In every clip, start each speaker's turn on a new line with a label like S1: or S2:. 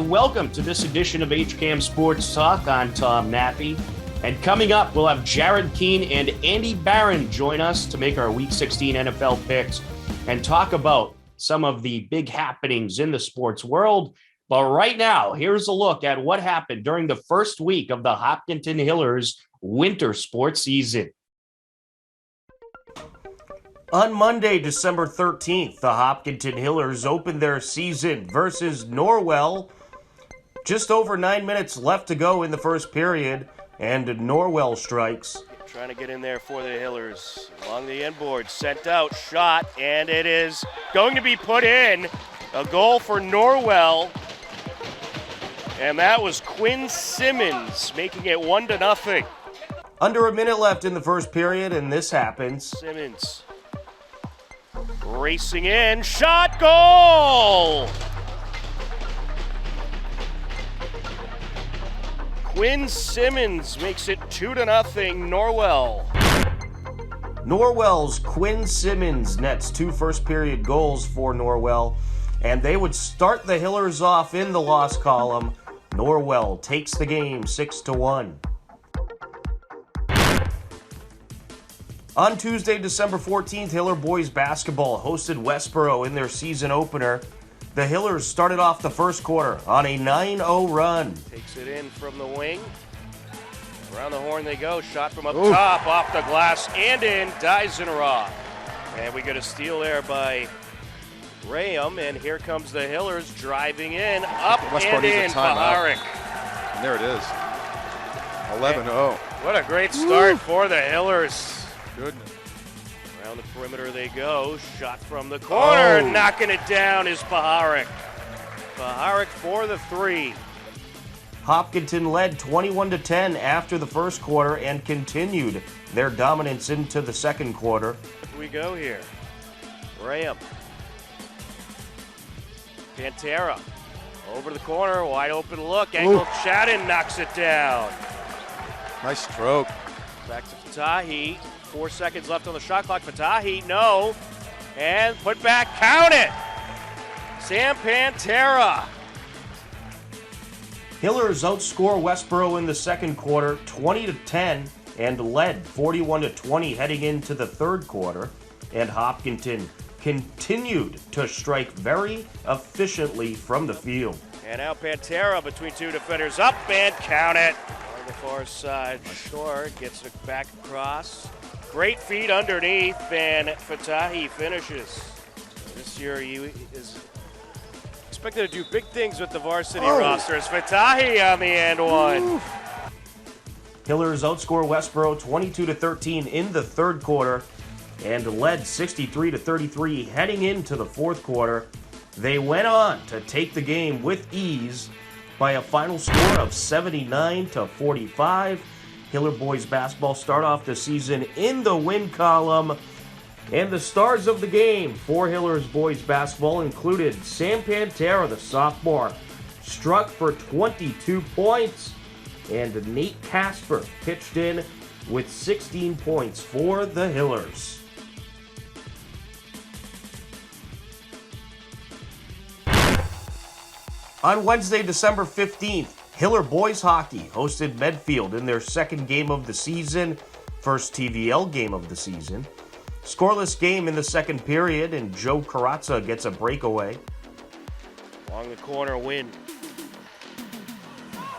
S1: and welcome to this edition of HCAM Sports Talk. I'm Tom Nappy, and coming up, we'll have Jared Keene and Andy Barron join us to make our Week 16 NFL picks and talk about some of the big happenings in the sports world. But right now, here's a look at what happened during the first week of the Hopkinton Hillers winter sports season. On Monday, December 13th, the Hopkinton Hillers opened their season versus Norwell. Just over 9 minutes left to go in the first period, and Norwell strikes.
S2: Trying to get in there for the Hillers. Along the end board, sent out, shot, and it is going to be put in. A goal for Norwell. And that was Quinn Simmons making it 1-0.
S1: Under a minute left in the first period, and this happens.
S2: Simmons racing in, shot, goal! Quinn Simmons makes it 2-0, Norwell.
S1: Norwell's Quinn Simmons nets 2 first-period goals for Norwell, and they would start the Hillers off in the loss column. Norwell takes the game 6-1. On Tuesday, December 14th, Hiller boys basketball hosted Westboro in their season opener. The Hillers started off the first quarter on a 9-0 run.
S2: Takes it in from the wing. Around the horn they go. Shot from up top, off the glass, and in. Deisenroth. And we get a steal there by Graham, and here comes the Hillers driving in, up and in, Paharic.
S3: And there it is. 11-0.
S2: What a great start for the Hillers.
S3: Goodness.
S2: Around the perimeter they go. Shot from the corner. Knocking it down is Paharic. Paharic for the 3.
S1: Hopkinton led 21-10 after the first quarter and continued their dominance into the second quarter.
S2: Here we go here. Graham. Pantera. Over the corner. Wide open look. Angle shot and knocks it down.
S3: Nice stroke.
S2: Back to Fatahi. 4 seconds left on the shot clock. Fatahi, no. And put back, count it. Sam Pantera.
S1: Hillers outscore Westboro in the second quarter 20-10 and led 41-20 heading into the third quarter. And Hopkinton continued to strike very efficiently from the field.
S2: And now Pantera between 2 defenders, up and count it. On the far side, short, gets it back across. Great feet underneath, and Fatahi finishes. This year he is expected to do big things with the varsity roster. It's Fatahi on the end one.
S1: Hillers outscore Westboro 22-13 in the third quarter and led 63-33 heading into the fourth quarter. They went on to take the game with ease by a final score of 79-45. Hiller boys basketball start off the season in the win column. And the stars of the game for Hillers boys basketball included Sam Pantera, the sophomore, struck for 22 points. And Nate Casper pitched in with 16 points for the Hillers. On Wednesday, December 15th, Hiller boys hockey hosted Medfield in their second game of the season, first TVL game of the season. Scoreless game in the second period, and Joe Carazza gets a breakaway.
S2: Along the corner, win.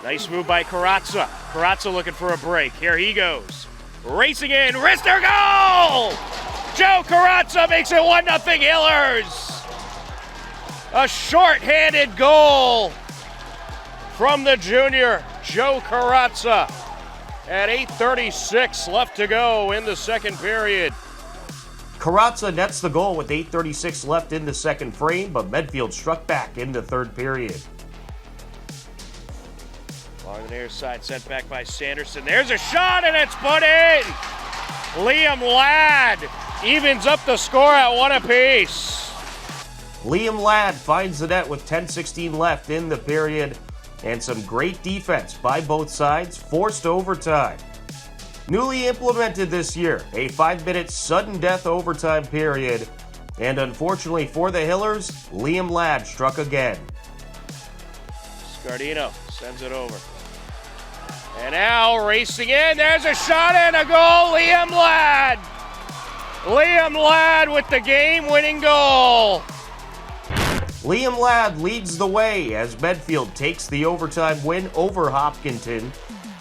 S2: Nice move by Carazza. Carazza looking for a break. Here he goes. Racing in, wrister goal! Joe Carazza makes it 1-0 Hillers! A short-handed goal from the junior, Joe Carazza, at 8:36 left to go in the second period.
S1: Carazza nets the goal with 8:36 left in the second frame, but Medfield struck back in the third period.
S2: Along the near side, sent back by Sanderson. There's a shot, and it's put in! Liam Ladd evens up the score at 1 apiece.
S1: Liam Ladd finds the net with 10:16 left in the period, and some great defense by both sides forced overtime. Newly implemented this year, a 5-minute sudden death overtime period, and unfortunately for the Hillers, Liam Ladd struck again.
S2: Scardino sends it over. And now racing in. There's a shot and a goal. Liam Ladd. Liam Ladd with the game-winning goal.
S1: Liam Ladd leads the way as Medfield takes the overtime win over Hopkinton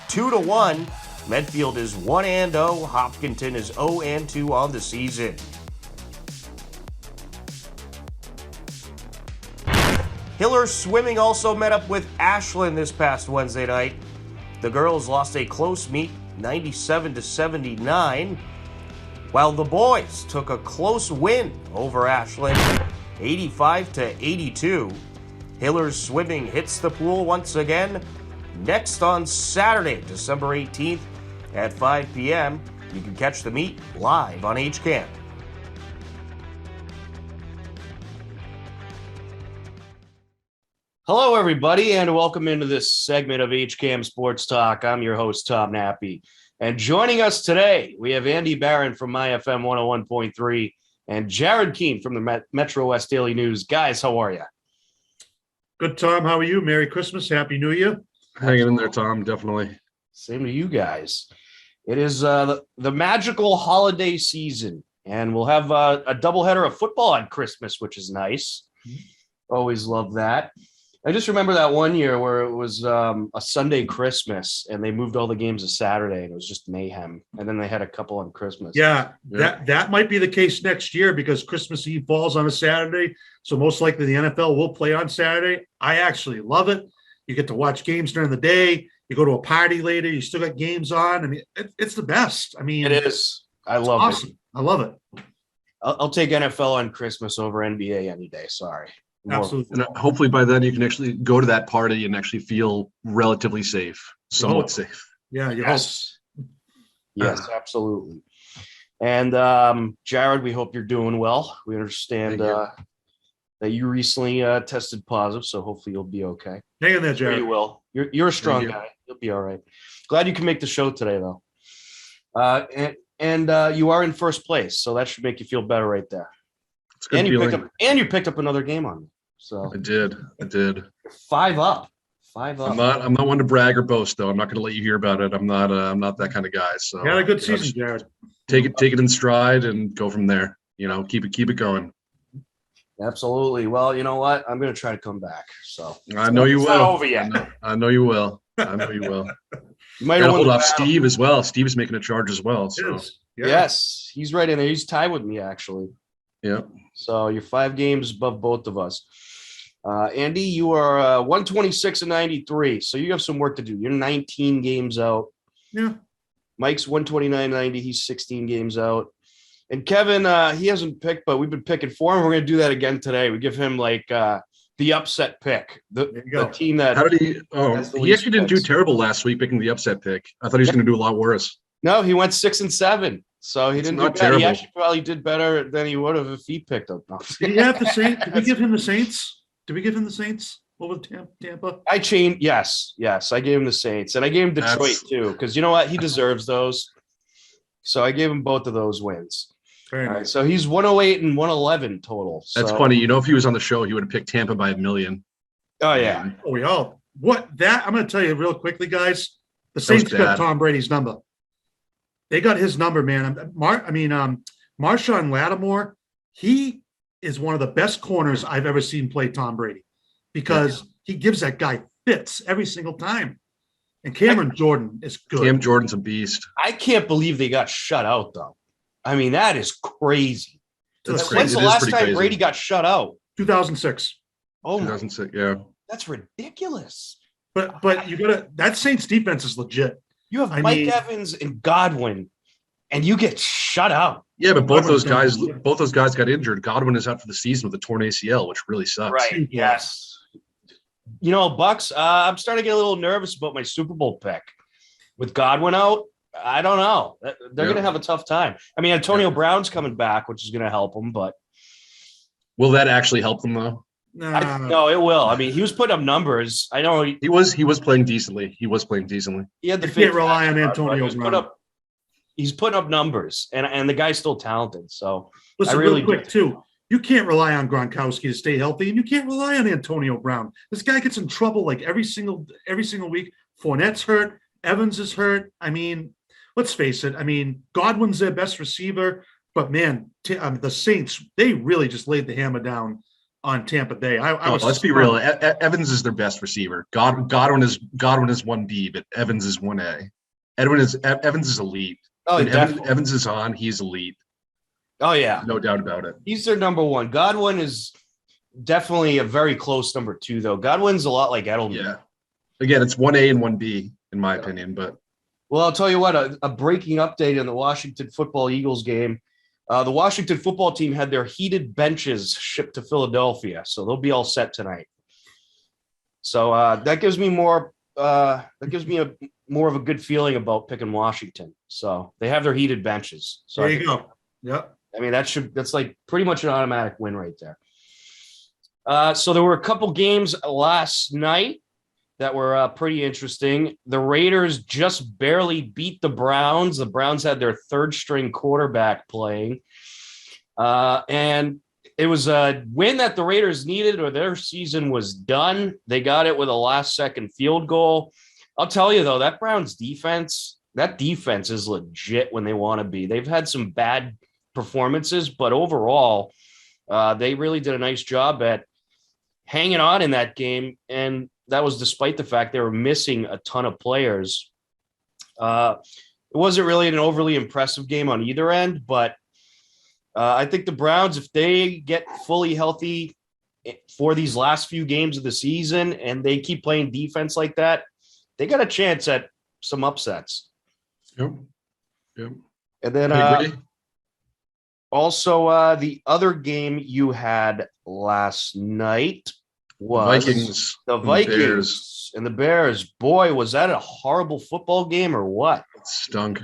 S1: 2-1. Medfield is 1-0. Hopkinton is 0-2 on the season. Hillers Swimming also met up with Ashland this past Wednesday night. The girls lost a close meet, 97-79, while the boys took a close win over Ashland, 85-82. Hillers Swimming hits the pool once again next on Saturday, December 18th at 5 p.m. You can catch the meet live on HCAM. Hello, everybody, and welcome into this segment of HCAM Sports Talk. I'm your host, Tom Nappy. And joining us today, we have Andy Barron from MyFm 101.3 and Jared Keene from the Metro West Daily News. Guys, how are you?
S4: Good, Tom. How are you? Merry Christmas. Happy New Year.
S3: Hanging in there, Tom, definitely.
S1: Same to you guys. It is the magical holiday season, and we'll have a doubleheader of football on Christmas, which is nice. Always love that. I just remember that one year where it was a Sunday Christmas and they moved all the games to Saturday and it was just mayhem. And then they had a couple on Christmas.
S4: Yeah, that might be the case next year because Christmas Eve falls on a Saturday. So most likely the NFL will play on Saturday. I actually love it. You get to watch games during the day. You go to a party later. You still got games on. I mean, it's the best. I mean,
S1: it is. I love
S4: awesome.
S1: it.
S4: I love it.
S1: I'll take NFL on Christmas over NBA any day. Sorry.
S4: Absolutely.
S5: And hopefully by then you can actually go to that party and actually feel relatively safe, somewhat safe.
S4: Yeah.
S1: Yes. Yes, absolutely. And Jared, we hope you're doing well. We understand that you recently tested positive, so hopefully you'll be okay.
S4: Hang in there, Jared.
S1: You will. You're a strong guy. You'll be all right. Glad you can make the show today, though. And you are in first place, so that should make you feel better right there. And you picked up another game on me. So
S5: I did.
S1: 5 up. I'm
S5: not one to brag or boast, though. I'm not going to let you hear about it. I'm not that kind of guy. So
S4: you had a good season, Jared.
S5: Take it in stride and go from there. You know, keep it going.
S1: Absolutely. Well, you know what? I'm going to try to come back. So
S5: I know you will.
S1: Not over yet.
S5: I know you will. You might
S1: hold
S5: hold off Steve as well. Steve's making a charge as well. So
S1: yes, he's right in there. He's tied with me actually.
S5: Yeah.
S1: So you're 5 games above both of us. Andy, you are 126-93. So you have some work to do. You're 19 games out.
S4: Yeah.
S1: Mike's 129-90. He's 16 games out. And Kevin, he hasn't picked, but we've been picking for him. We're going to do that again today. We give him like the upset pick. The team that.
S5: How did he? Oh, he actually didn't do terrible last week picking the upset pick. I thought he was going to do a lot worse.
S1: No, he went 6-7. So he didn't do bad.
S5: Terrible.
S1: He actually probably did better than he would have if he picked up.
S4: Did he have the Saints? Did we give him the Saints? Over Tampa?
S1: I changed. Yes. I gave him the Saints, and I gave him Detroit too, because you know what? He deserves those. So I gave him both of those wins.
S4: Very nice.
S1: Right, so he's 108 and 111 total. So.
S5: That's funny. You know, if he was on the show, he would have picked Tampa by 1 million.
S1: Oh yeah.
S4: I'm going to tell you real quickly, guys. The Saints got Tom Brady's number. They got his number, man. Marshawn Lattimore, he is one of the best corners I've ever seen play Tom Brady because he gives that guy fits every single time. And Cameron Jordan is good.
S5: Cam Jordan's a beast.
S1: I can't believe they got shut out, though. I mean, that is crazy.
S4: When's
S1: the last time Brady got shut out?
S4: 2006.
S5: Oh, 2006, yeah.
S1: That's ridiculous.
S4: But that Saints defense is legit.
S1: You have Mike Evans and Godwin, and you get shut out.
S5: Yeah, but both those guys got injured. Godwin is out for the season with a torn ACL, which really sucks.
S1: Right. Yes. You know, Bucks, I'm starting to get a little nervous about my Super Bowl pick. With Godwin out, I don't know. They're going to have a tough time. I mean, Antonio Brown's coming back, which is going to help them, but
S5: will that actually help them though?
S1: No, it will. I mean, he was putting up numbers. I know
S5: he was playing decently. He had
S4: the can't rely on Antonio Brown.
S1: He's putting up numbers, and the guy's still talented. So
S4: listen, real quick too. you can't rely on Gronkowski to stay healthy, and you can't rely on Antonio Brown. This guy gets in trouble like every single week. Fournette's hurt. Evans is hurt. I mean, let's face it. I mean, Godwin's their best receiver, but man, the Saints, they really just laid the hammer down on Tampa Bay.
S5: Let's be real. Evans is their best receiver. Godwin is 1B, but Evans is 1A. Evans is elite.
S6: Oh,
S5: when Evans is on, he's elite.
S6: Oh, yeah.
S5: No doubt about it.
S6: He's their number one. Godwin is definitely a very close number two, though. Godwin's a lot like Edelman.
S5: Yeah. Again, it's 1A and 1B, in my opinion. But
S6: well, I'll tell you what, a breaking update in the Washington football Eagles game. The Washington football team had their heated benches shipped to Philadelphia, so they'll be all set tonight. So that gives me more of a good feeling about picking Washington. So they have their heated benches. So
S4: there you go. Yep.
S6: I mean, that's like pretty much an automatic win right there. So there were a couple games last night that were pretty interesting. The Raiders just barely beat the Browns. The Browns had their third string quarterback playing. And it was a win that the Raiders needed, or their season was done. They got it with a last-second field goal. I'll tell you, though, that Browns defense is legit when they want to be. They've had some bad performances, but overall, they really did a nice job at hanging on in that game, and that was despite the fact they were missing a ton of players. It wasn't really an overly impressive game on either end, but I think the Browns, if they get fully healthy for these last few games of the season and they keep playing defense like that, they got a chance at some upsets.
S5: Yep.
S6: And then also the other game you had last night was the Vikings and the Bears. Boy, was that a horrible football game or what?
S5: It stunk.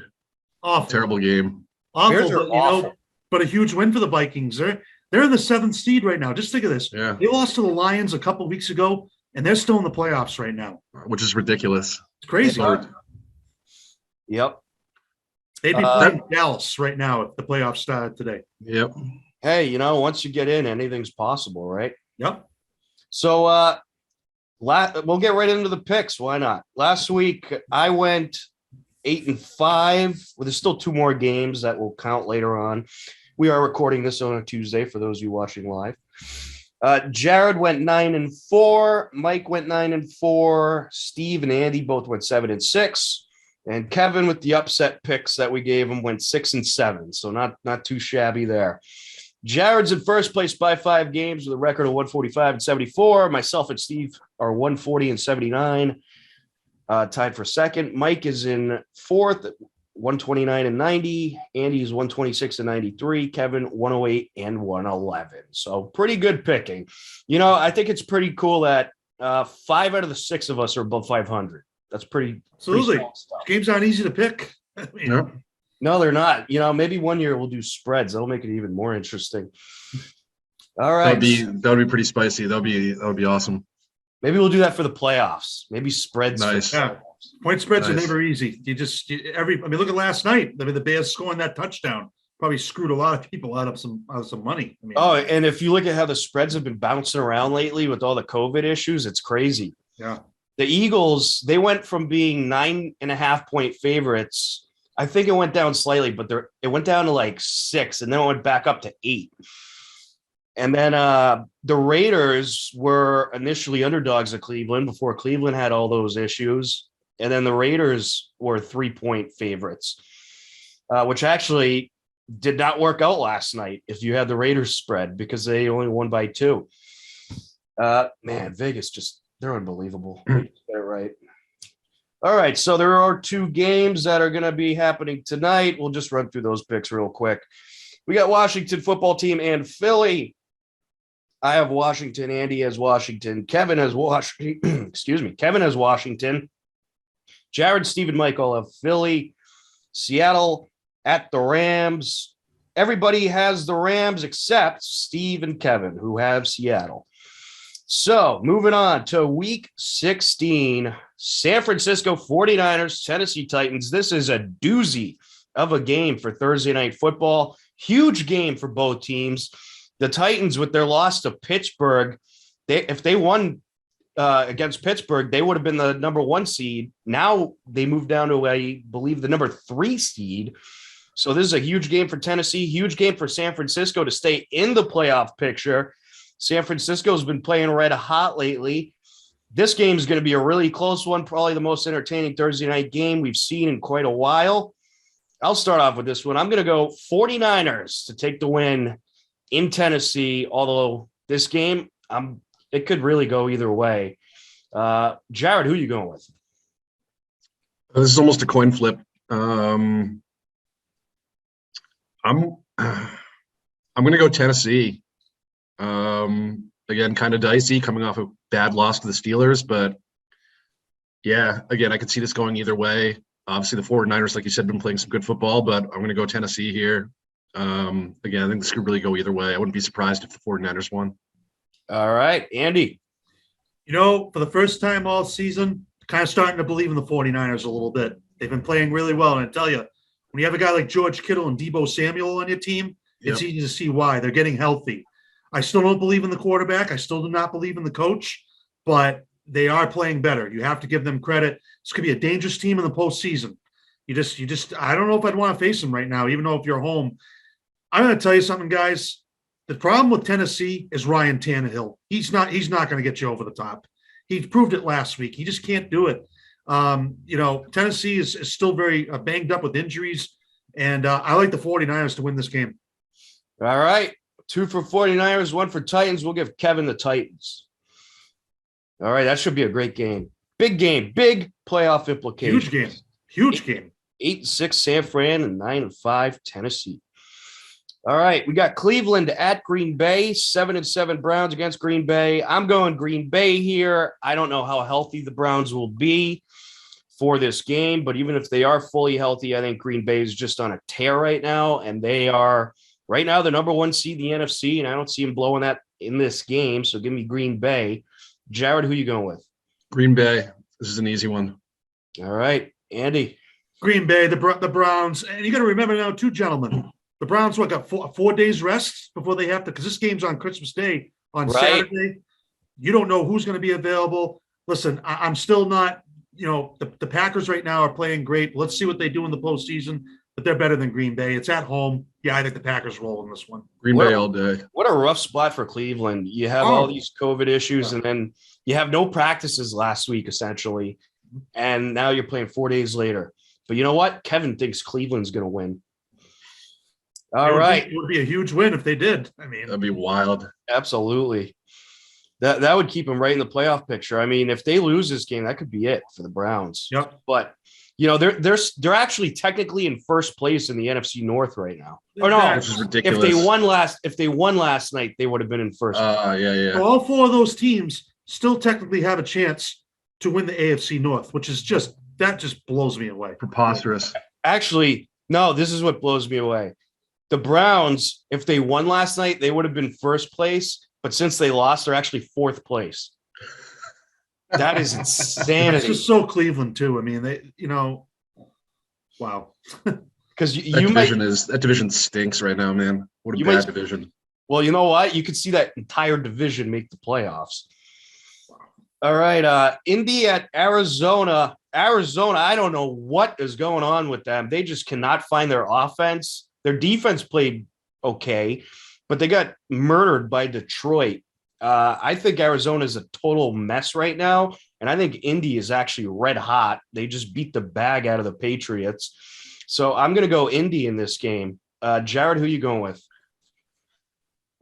S4: Awful.
S5: Terrible game.
S4: Awful,
S6: Bears are awful.
S4: But a huge win for the Vikings. They're in the 7th seed right now. Just think of this.
S5: Yeah.
S4: They lost to the Lions a couple weeks ago, and they're still in the playoffs right now.
S5: Which is ridiculous.
S4: It's crazy.
S6: Yep.
S4: They'd be playing Dallas right now if the playoffs started today.
S5: Yep.
S6: Hey, once you get in, anything's possible, right?
S4: Yep.
S6: So we'll get right into the picks. Why not? Last week, I went 8-5. Well, there's still 2 more games that will count later on. We are recording this on a Tuesday for those of you watching live. Jared went 9-4. Mike went 9-4. Steve and Andy both went 7-6. And Kevin, with the upset picks that we gave him, went 6-7. So not too shabby there. Jared's in first place by 5 games with a record of 145-74. Myself and Steve are 140-79. Tied for second. Mike is in fourth, 129-90. Andy is 126-93. Kevin 108-111. So pretty good picking. I think it's pretty cool that 5 out of the 6 of us are above 500. That's pretty
S4: Absolutely.
S6: Pretty stuff.
S4: Games aren't easy to pick.
S5: Yep.
S6: No, they're not. Maybe one year we'll do spreads. That'll make it even more interesting. All right.
S5: That would be pretty spicy. That would be awesome.
S6: Maybe we'll do that for the playoffs. Maybe spreads.
S5: Nice.
S4: Yeah. Point spreads are never easy. Look at last night. I mean, the Bears scoring that touchdown probably screwed a lot of people out of some money.
S6: And if you look at how the spreads have been bouncing around lately with all the COVID issues, it's crazy.
S4: Yeah.
S6: The Eagles, they went from being 9.5-point favorites. I think it went down slightly, but it went down to like 6, and then it went back up to 8. And then the Raiders were initially underdogs at Cleveland before Cleveland had all those issues. And then the Raiders were 3-point favorites, which actually did not work out last night if you had the Raiders spread because they only won by 2. Man, Vegas they're unbelievable. They get it right. All right, so there are 2 games that are going to be happening tonight. We'll just run through those picks real quick. We got Washington football team and Philly. I have Washington. Andy has Washington. Kevin has Washington. Excuse me. Kevin has Washington. Jared, Steve, and Mike all have Philly. Seattle at the Rams. Everybody has the Rams except Steve and Kevin, who have Seattle. So moving on to week 16, San Francisco 49ers, Tennessee Titans. This is a doozy of a game for Thursday night football. Huge game for both teams. The Titans, with their loss to Pittsburgh, if they won against Pittsburgh, they would have been the number 1 seed. Now they moved down to, I believe, the number 3 seed. So this is a huge game for Tennessee, huge game for San Francisco to stay in the playoff picture. San Francisco's been playing red hot lately. This game is going to be a really close one, probably the most entertaining Thursday night game we've seen in quite a while. I'll start off with this one. I'm going to go 49ers to take the win in Tennessee, although this game, it could really go either way. Jared, who are you going with?
S5: This is almost a coin flip. I'm going to go Tennessee. Again, kind of dicey coming off a bad loss to the Steelers, but yeah, again, I could see this going either way. Obviously, the 49ers, like you said, been playing some good football, but I'm going to go Tennessee here. Again, I think this could really go either way. I wouldn't be surprised if the 49ers won. All
S6: right, Andy.
S4: For the first time all season, kind of starting to believe in the 49ers a little bit. They've been playing really well, and I tell you, when you have a guy like George Kittle and Deebo Samuel on your team, it's easy to see why. They're getting healthy. I still don't believe in the quarterback. I still do not believe in the coach, but they are playing better. You have to give them credit. This could be a dangerous team in the postseason. You just, I don't know if I'd want to face them right now, even though if you're home. I'm going to tell you something, guys. The problem with Tennessee is Ryan Tannehill. He's not going to get you over the top. He proved it last week. He just can't do it. Tennessee is still very banged up with injuries, and I like the 49ers to win this game.
S6: All right. 2 for 49ers, 1 for Titans. We'll give Kevin the Titans. All right, that should be a great game. Big game, big playoff implications.
S4: Huge game.
S6: 8-6 San Fran and 9-5 Tennessee. All right, we got Cleveland at Green Bay, 7-7 Browns against Green Bay. I'm going Green Bay here. I don't know how healthy the Browns will be for this game, but even if they are fully healthy, I think Green Bay is just on a tear right now, and they are right now the number 1 seed in the NFC, and I don't see them blowing that in this game, so give me Green Bay. Jared, who are you going with?
S5: Green Bay. This is an easy one.
S6: All right, Andy.
S4: Green Bay, the Browns, and you got to remember now, too, gentlemen, the Browns got 4 days rest before they have to, because this game's on Christmas Day on Saturday. You don't know who's going to be available. Listen, I'm still not, the Packers right now are playing great. Let's see what they do in the postseason, but they're better than Green Bay. It's at home. Yeah, I think the Packers roll in this one.
S5: Green Bay all day.
S6: What a rough spot for Cleveland. You have all these COVID issues, and then you have no practices last week, essentially, and now you're playing 4 days later. But you know what? Kevin thinks Cleveland's going to win. All right.
S4: It would be a huge win if they did. I mean,
S5: that'd be wild.
S6: Absolutely. That would keep them right in the playoff picture. I mean, if they lose this game, that could be it for the Browns.
S4: Yep.
S6: But they're actually technically in first place in the NFC North right now. Or no,
S5: which is ridiculous.
S6: If they won last night, they would have been in first place.
S5: Yeah.
S4: So all 4 of those teams still technically have a chance to win the AFC North, which is just blows me away.
S5: Preposterous.
S6: Actually, no, this is what blows me away. The Browns, if they won last night, they would have been first place. But since they lost, they're actually 4th place. That is insanity.
S4: It's just so Cleveland too. I mean, they, wow.
S6: Because
S5: that division stinks right now, man. What a bad division.
S6: Well, you know what? You could see that entire division make the playoffs. All right, Indy at Arizona. Arizona, I don't know what is going on with them. They just cannot find their offense. Their defense played okay, but they got murdered by Detroit. I think Arizona is a total mess right now, and I think Indy is actually red hot. They just beat the bag out of the Patriots. So I'm going to go Indy in this game. Jared, who are you going with?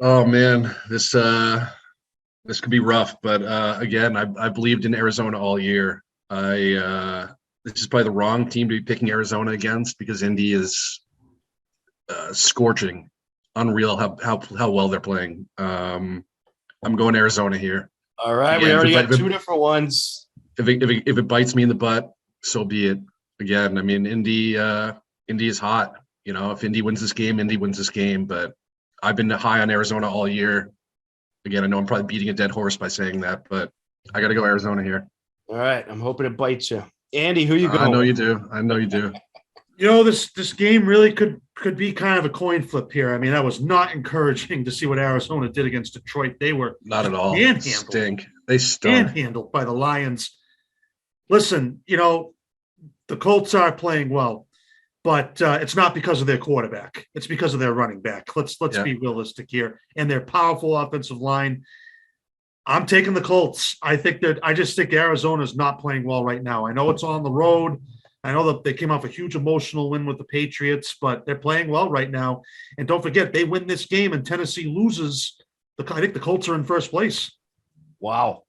S5: Oh, man, this could be rough, but again, I believed in Arizona all year. This is probably the wrong team to be picking Arizona against because Indy is scorching, unreal how well they're playing. I'm going Arizona here.
S6: All right, again, we already got 2 different ones.
S5: If it bites me in the butt, so be it. Again, I mean, Indy is hot. If Indy wins this game, Indy wins this game. But I've been high on Arizona all year. Again, I know I'm probably beating a dead horse by saying that, but I got to go Arizona here.
S6: All right, I'm hoping it bites you. Andy, who you going?
S5: I know you do.
S4: This game really could be kind of a coin flip here. I mean, that was not encouraging to see what Arizona did against Detroit. They were
S5: Not at all.
S4: manhandled.
S5: They stunk.
S4: Manhandled by the Lions. Listen, the Colts are playing well, but it's not because of their quarterback. It's because of their running back. Let's be realistic here. And their powerful offensive line. I'm taking the Colts. I just think Arizona's not playing well right now. I know it's on the road. I know that they came off a huge emotional win with the Patriots, but they're playing well right now. And don't forget, they win this game and Tennessee loses. I think the Colts are in first place.
S6: Wow.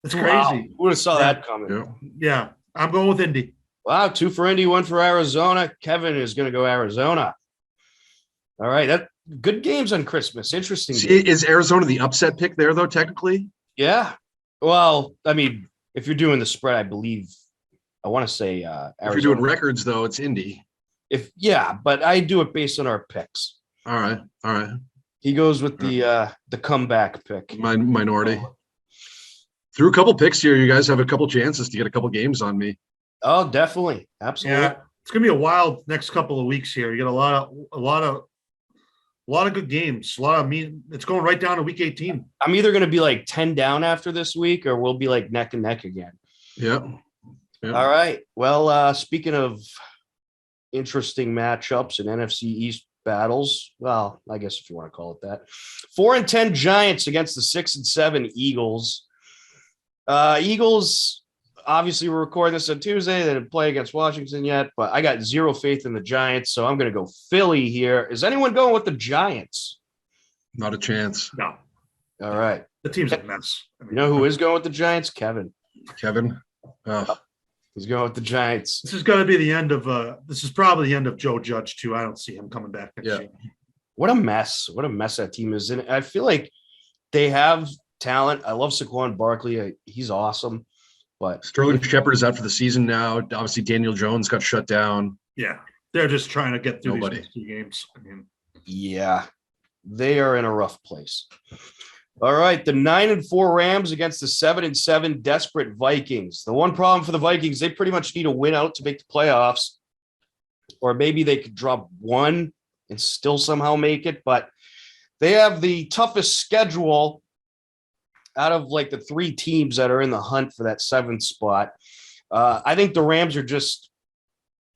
S4: It's crazy.
S6: Wow. Who would have saw that coming?
S4: Yeah. I'm going with Indy.
S6: Wow, 2 for Indy, 1 for Arizona. Kevin is going to go Arizona. All right, that good games on Christmas. Interesting.
S5: Is Arizona the upset pick there, though, technically?
S6: Yeah. Well, I mean, if you're doing the spread, I believe – I want to say Arizona.
S5: If you're doing records, though, it's Indy.
S6: But I do it based on our picks.
S5: All right.
S6: He goes with the comeback pick.
S5: Minority. Through a couple picks here, you guys have a couple chances to get a couple games on me.
S6: Oh, definitely, absolutely.
S4: Yeah, it's gonna be a wild next couple of weeks here. You get a lot of good games. It's going right down to week 18.
S6: I'm either going to be like 10 down after this week, or we'll be like neck and neck again.
S5: Yep.
S6: All right. Well, speaking of interesting matchups and NFC East battles, well, I guess if you want to call it that, 4-10 Giants against the 6-7 Eagles. Eagles, obviously, we're recording this on Tuesday. They didn't play against Washington yet, but I got zero faith in the Giants, so I'm going to go Philly here. Is anyone going with the Giants?
S5: Not a chance.
S4: No.
S6: All right.
S4: The team's a mess.
S6: You know who is going with the Giants? Kevin.
S5: Oh.
S6: He's going with the Giants.
S4: This is going to be the end of this is probably the end of Joe Judge too. I don't see him coming back next year.
S6: What a mess. What a mess that team is in. I feel like they have talent. I love Saquon Barkley. He's awesome. But
S5: Sterling Shepard is out for the season now. Obviously, Daniel Jones got shut down.
S4: Yeah. They're just trying to get through these next 2 games.
S6: Yeah. They are in a rough place. All right, the 9-4 Rams against the 7-7 desperate Vikings. The one problem for the Vikings, they pretty much need a win out to make the playoffs, or maybe they could drop one and still somehow make it. But they have the toughest schedule out of like the 3 teams that are in the hunt for that 7th spot. I think the Rams are just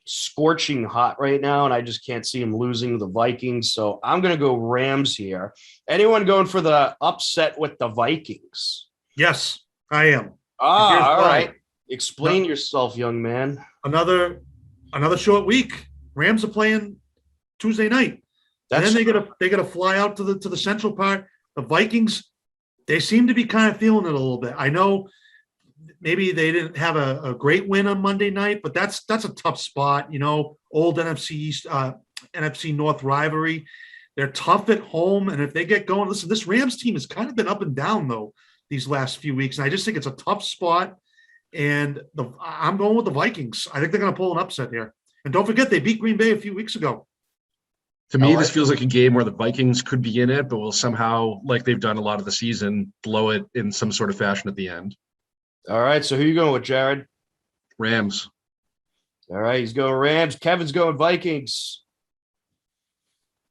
S6: scorching hot right now, and I just can't see them losing the Vikings. So I'm going to go Rams here. Anyone going for the upset with the Vikings?
S4: Yes, I am.
S6: All right. Explain yourself, young man.
S4: Another short week. Rams are playing Tuesday night. And then they got to fly out to the central part. The Vikings, they seem to be kind of feeling it a little bit. I know maybe they didn't have a great win on Monday night, but that's a tough spot. Old NFC East, NFC North rivalry. They're tough at home, and if they get going, listen, this Rams team has kind of been up and down though these last few weeks, and I just think it's a tough spot. And I'm going with the Vikings. I think they're going to pull an upset here. And don't forget, they beat Green Bay a few weeks ago.
S5: To me, this feels like a game where the Vikings could be in it, but will somehow, like they've done a lot of the season, blow it in some sort of fashion at the end.
S6: All right, so who are you going with, Jared?
S5: Rams.
S6: All right, he's going Rams. Kevin's going Vikings.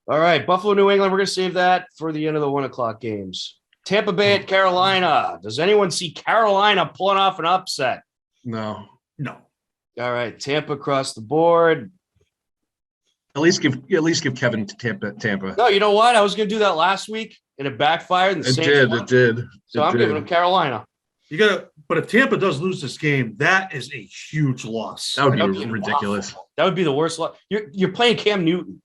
S6: All right, Buffalo, New England. We're going to save that for the end of the 1 o'clock games. Tampa Bay at Carolina. Does anyone see Carolina pulling off an upset?
S5: No.
S6: All right, Tampa across the board.
S5: At least give Kevin to Tampa.
S6: No, you know what? I was going to do that last week, and it backfired. And
S5: it did.
S6: So I'm giving them Carolina.
S4: But if Tampa does lose this game, that is a huge loss.
S5: That would be ridiculous.
S6: Awful. That would be the worst loss. You're playing Cam Newton.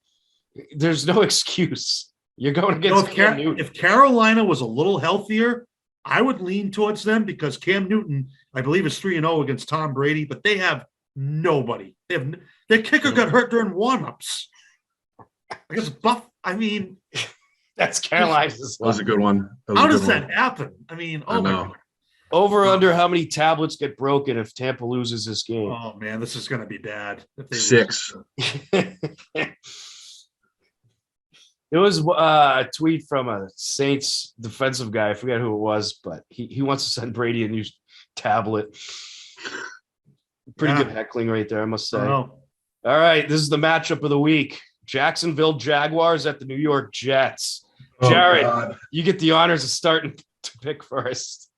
S6: There's no excuse. You're going against Cam Newton.
S4: If Carolina was a little healthier, I would lean towards them because Cam Newton, I believe, is 3-0 against Tom Brady, but they have nobody. Their kicker got hurt during warmups. I guess
S6: that's Carolina's.
S5: That was a good one.
S4: How does that happen? I mean,
S5: my God.
S6: Over under how many tablets get broken if Tampa loses this game?
S4: Oh man, this is going to be bad. If they
S5: 6.
S6: It was a tweet from a Saints defensive guy. I forget who it was, but he wants to send Brady a new tablet. Pretty good heckling right there, I must say. All right, this is the matchup of the week. Jacksonville Jaguars at the New York Jets. Jared, you get the honors of starting to pick first.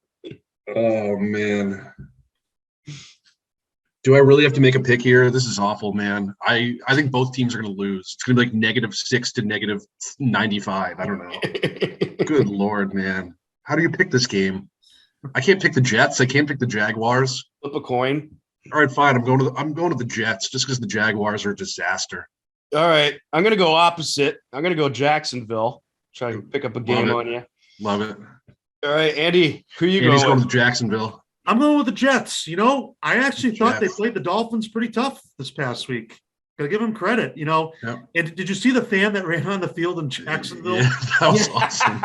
S5: Oh, man. Do I really have to make a pick here? This is awful, man. I think both teams are going to lose. It's going to be like -6 to -95. I don't know. Good Lord, man. How do you pick this game? I can't pick the Jets. I can't pick the Jaguars.
S6: Flip a coin.
S5: All right, fine. I'm going to the Jets just because the Jaguars are a disaster.
S6: All right. I'm going to go opposite. I'm going to go Jacksonville. Try to pick up a game on you.
S5: Love it.
S6: All right, Andy, who you
S5: Andy's
S6: going
S5: to Jacksonville.
S4: I'm going with the Jets. I actually thought they played the Dolphins pretty tough this past week. Gotta give them credit, Yep. And did you see the fan that ran on the field in Jacksonville?
S5: Yeah, that was awesome.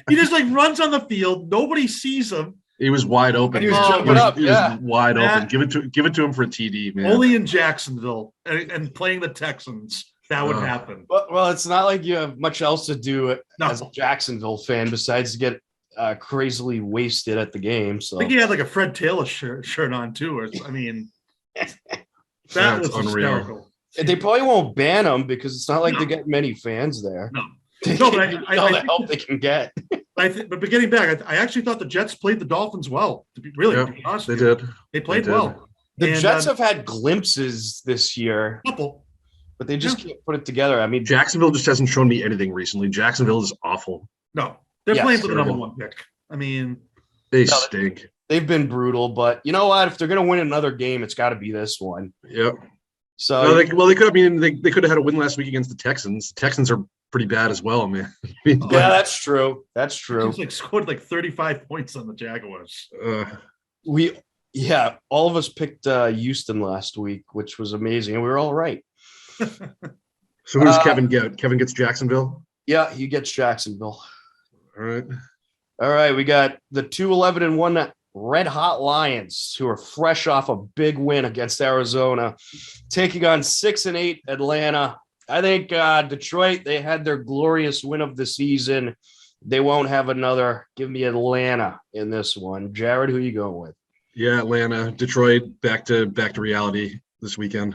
S4: He just runs on the field. Nobody sees him.
S5: He was wide open.
S6: He was jumping up.
S5: He was wide open. Give it to him for a TD, man.
S4: Only in Jacksonville and playing the Texans that would happen.
S6: Well, it's not like you have much else to do as a Jacksonville fan besides to get crazily wasted at the game. So
S4: I think he had a Fred Taylor shirt on too. That was
S5: unreal.
S4: hysterical.
S6: They probably won't ban him because it's not like they get many fans there.
S4: No.
S6: But I help they can get.
S4: But getting back, I actually thought the Jets played the Dolphins well. To be honest,
S5: they did.
S4: They played well.
S6: The Jets have had glimpses this year,
S4: couple,
S6: but they just can't put it together. I mean,
S5: Jacksonville just hasn't shown me anything recently. Jacksonville is awful.
S4: No, they're playing for the number one pick. I mean,
S5: they stink.
S6: They've been brutal, but you know what? If they're going to win another game, it's got to be this one.
S5: Yep.
S6: So
S5: they could. I mean, they could have had a win last week against the Texans. The Texans are pretty bad as well, man.
S6: Yeah, that's true. That's true.
S4: He's scored 35 points on the Jaguars.
S6: All of us picked Houston last week, which was amazing, and we were all right.
S5: So who does Kevin get? Kevin gets Jacksonville?
S6: Yeah, he gets Jacksonville.
S5: All
S6: right. We got the 2-11-1 Red Hot Lions, who are fresh off a big win against Arizona, taking on 6-8 Atlanta. I think Detroit, they had their glorious win of the season. They won't have another. Give me Atlanta in this one. Jared, who you going with?
S5: Yeah, Atlanta. Detroit, back to reality this weekend.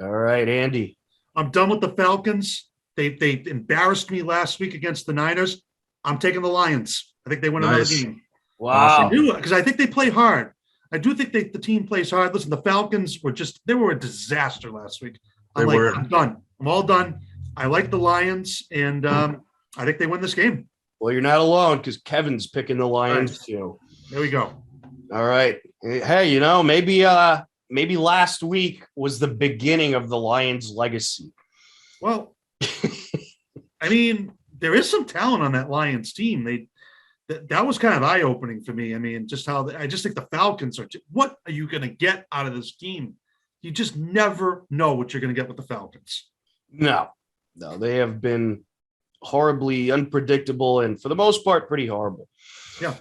S6: All right, Andy.
S4: I'm done with the Falcons. They embarrassed me last week against the Niners. I'm taking the Lions. I think they win another game.
S6: Wow.
S4: Because I think they play hard. I do think the team plays hard. Listen, the Falcons they were a disaster last week. I'm done. I'm all done. I like the Lions, and I think they win this game.
S6: Well, you're not alone because Kevin's picking the Lions too.
S4: There we go.
S6: All right. Hey, maybe last week was the beginning of the Lions' legacy.
S4: Well, I mean, there is some talent on that Lions team. That was kind of eye-opening for me. I mean, I just think the Falcons what are you going to get out of this team? You just never know what you're going to get with the Falcons.
S6: No, they have been horribly unpredictable and for the most part, pretty horrible.
S4: Yeah.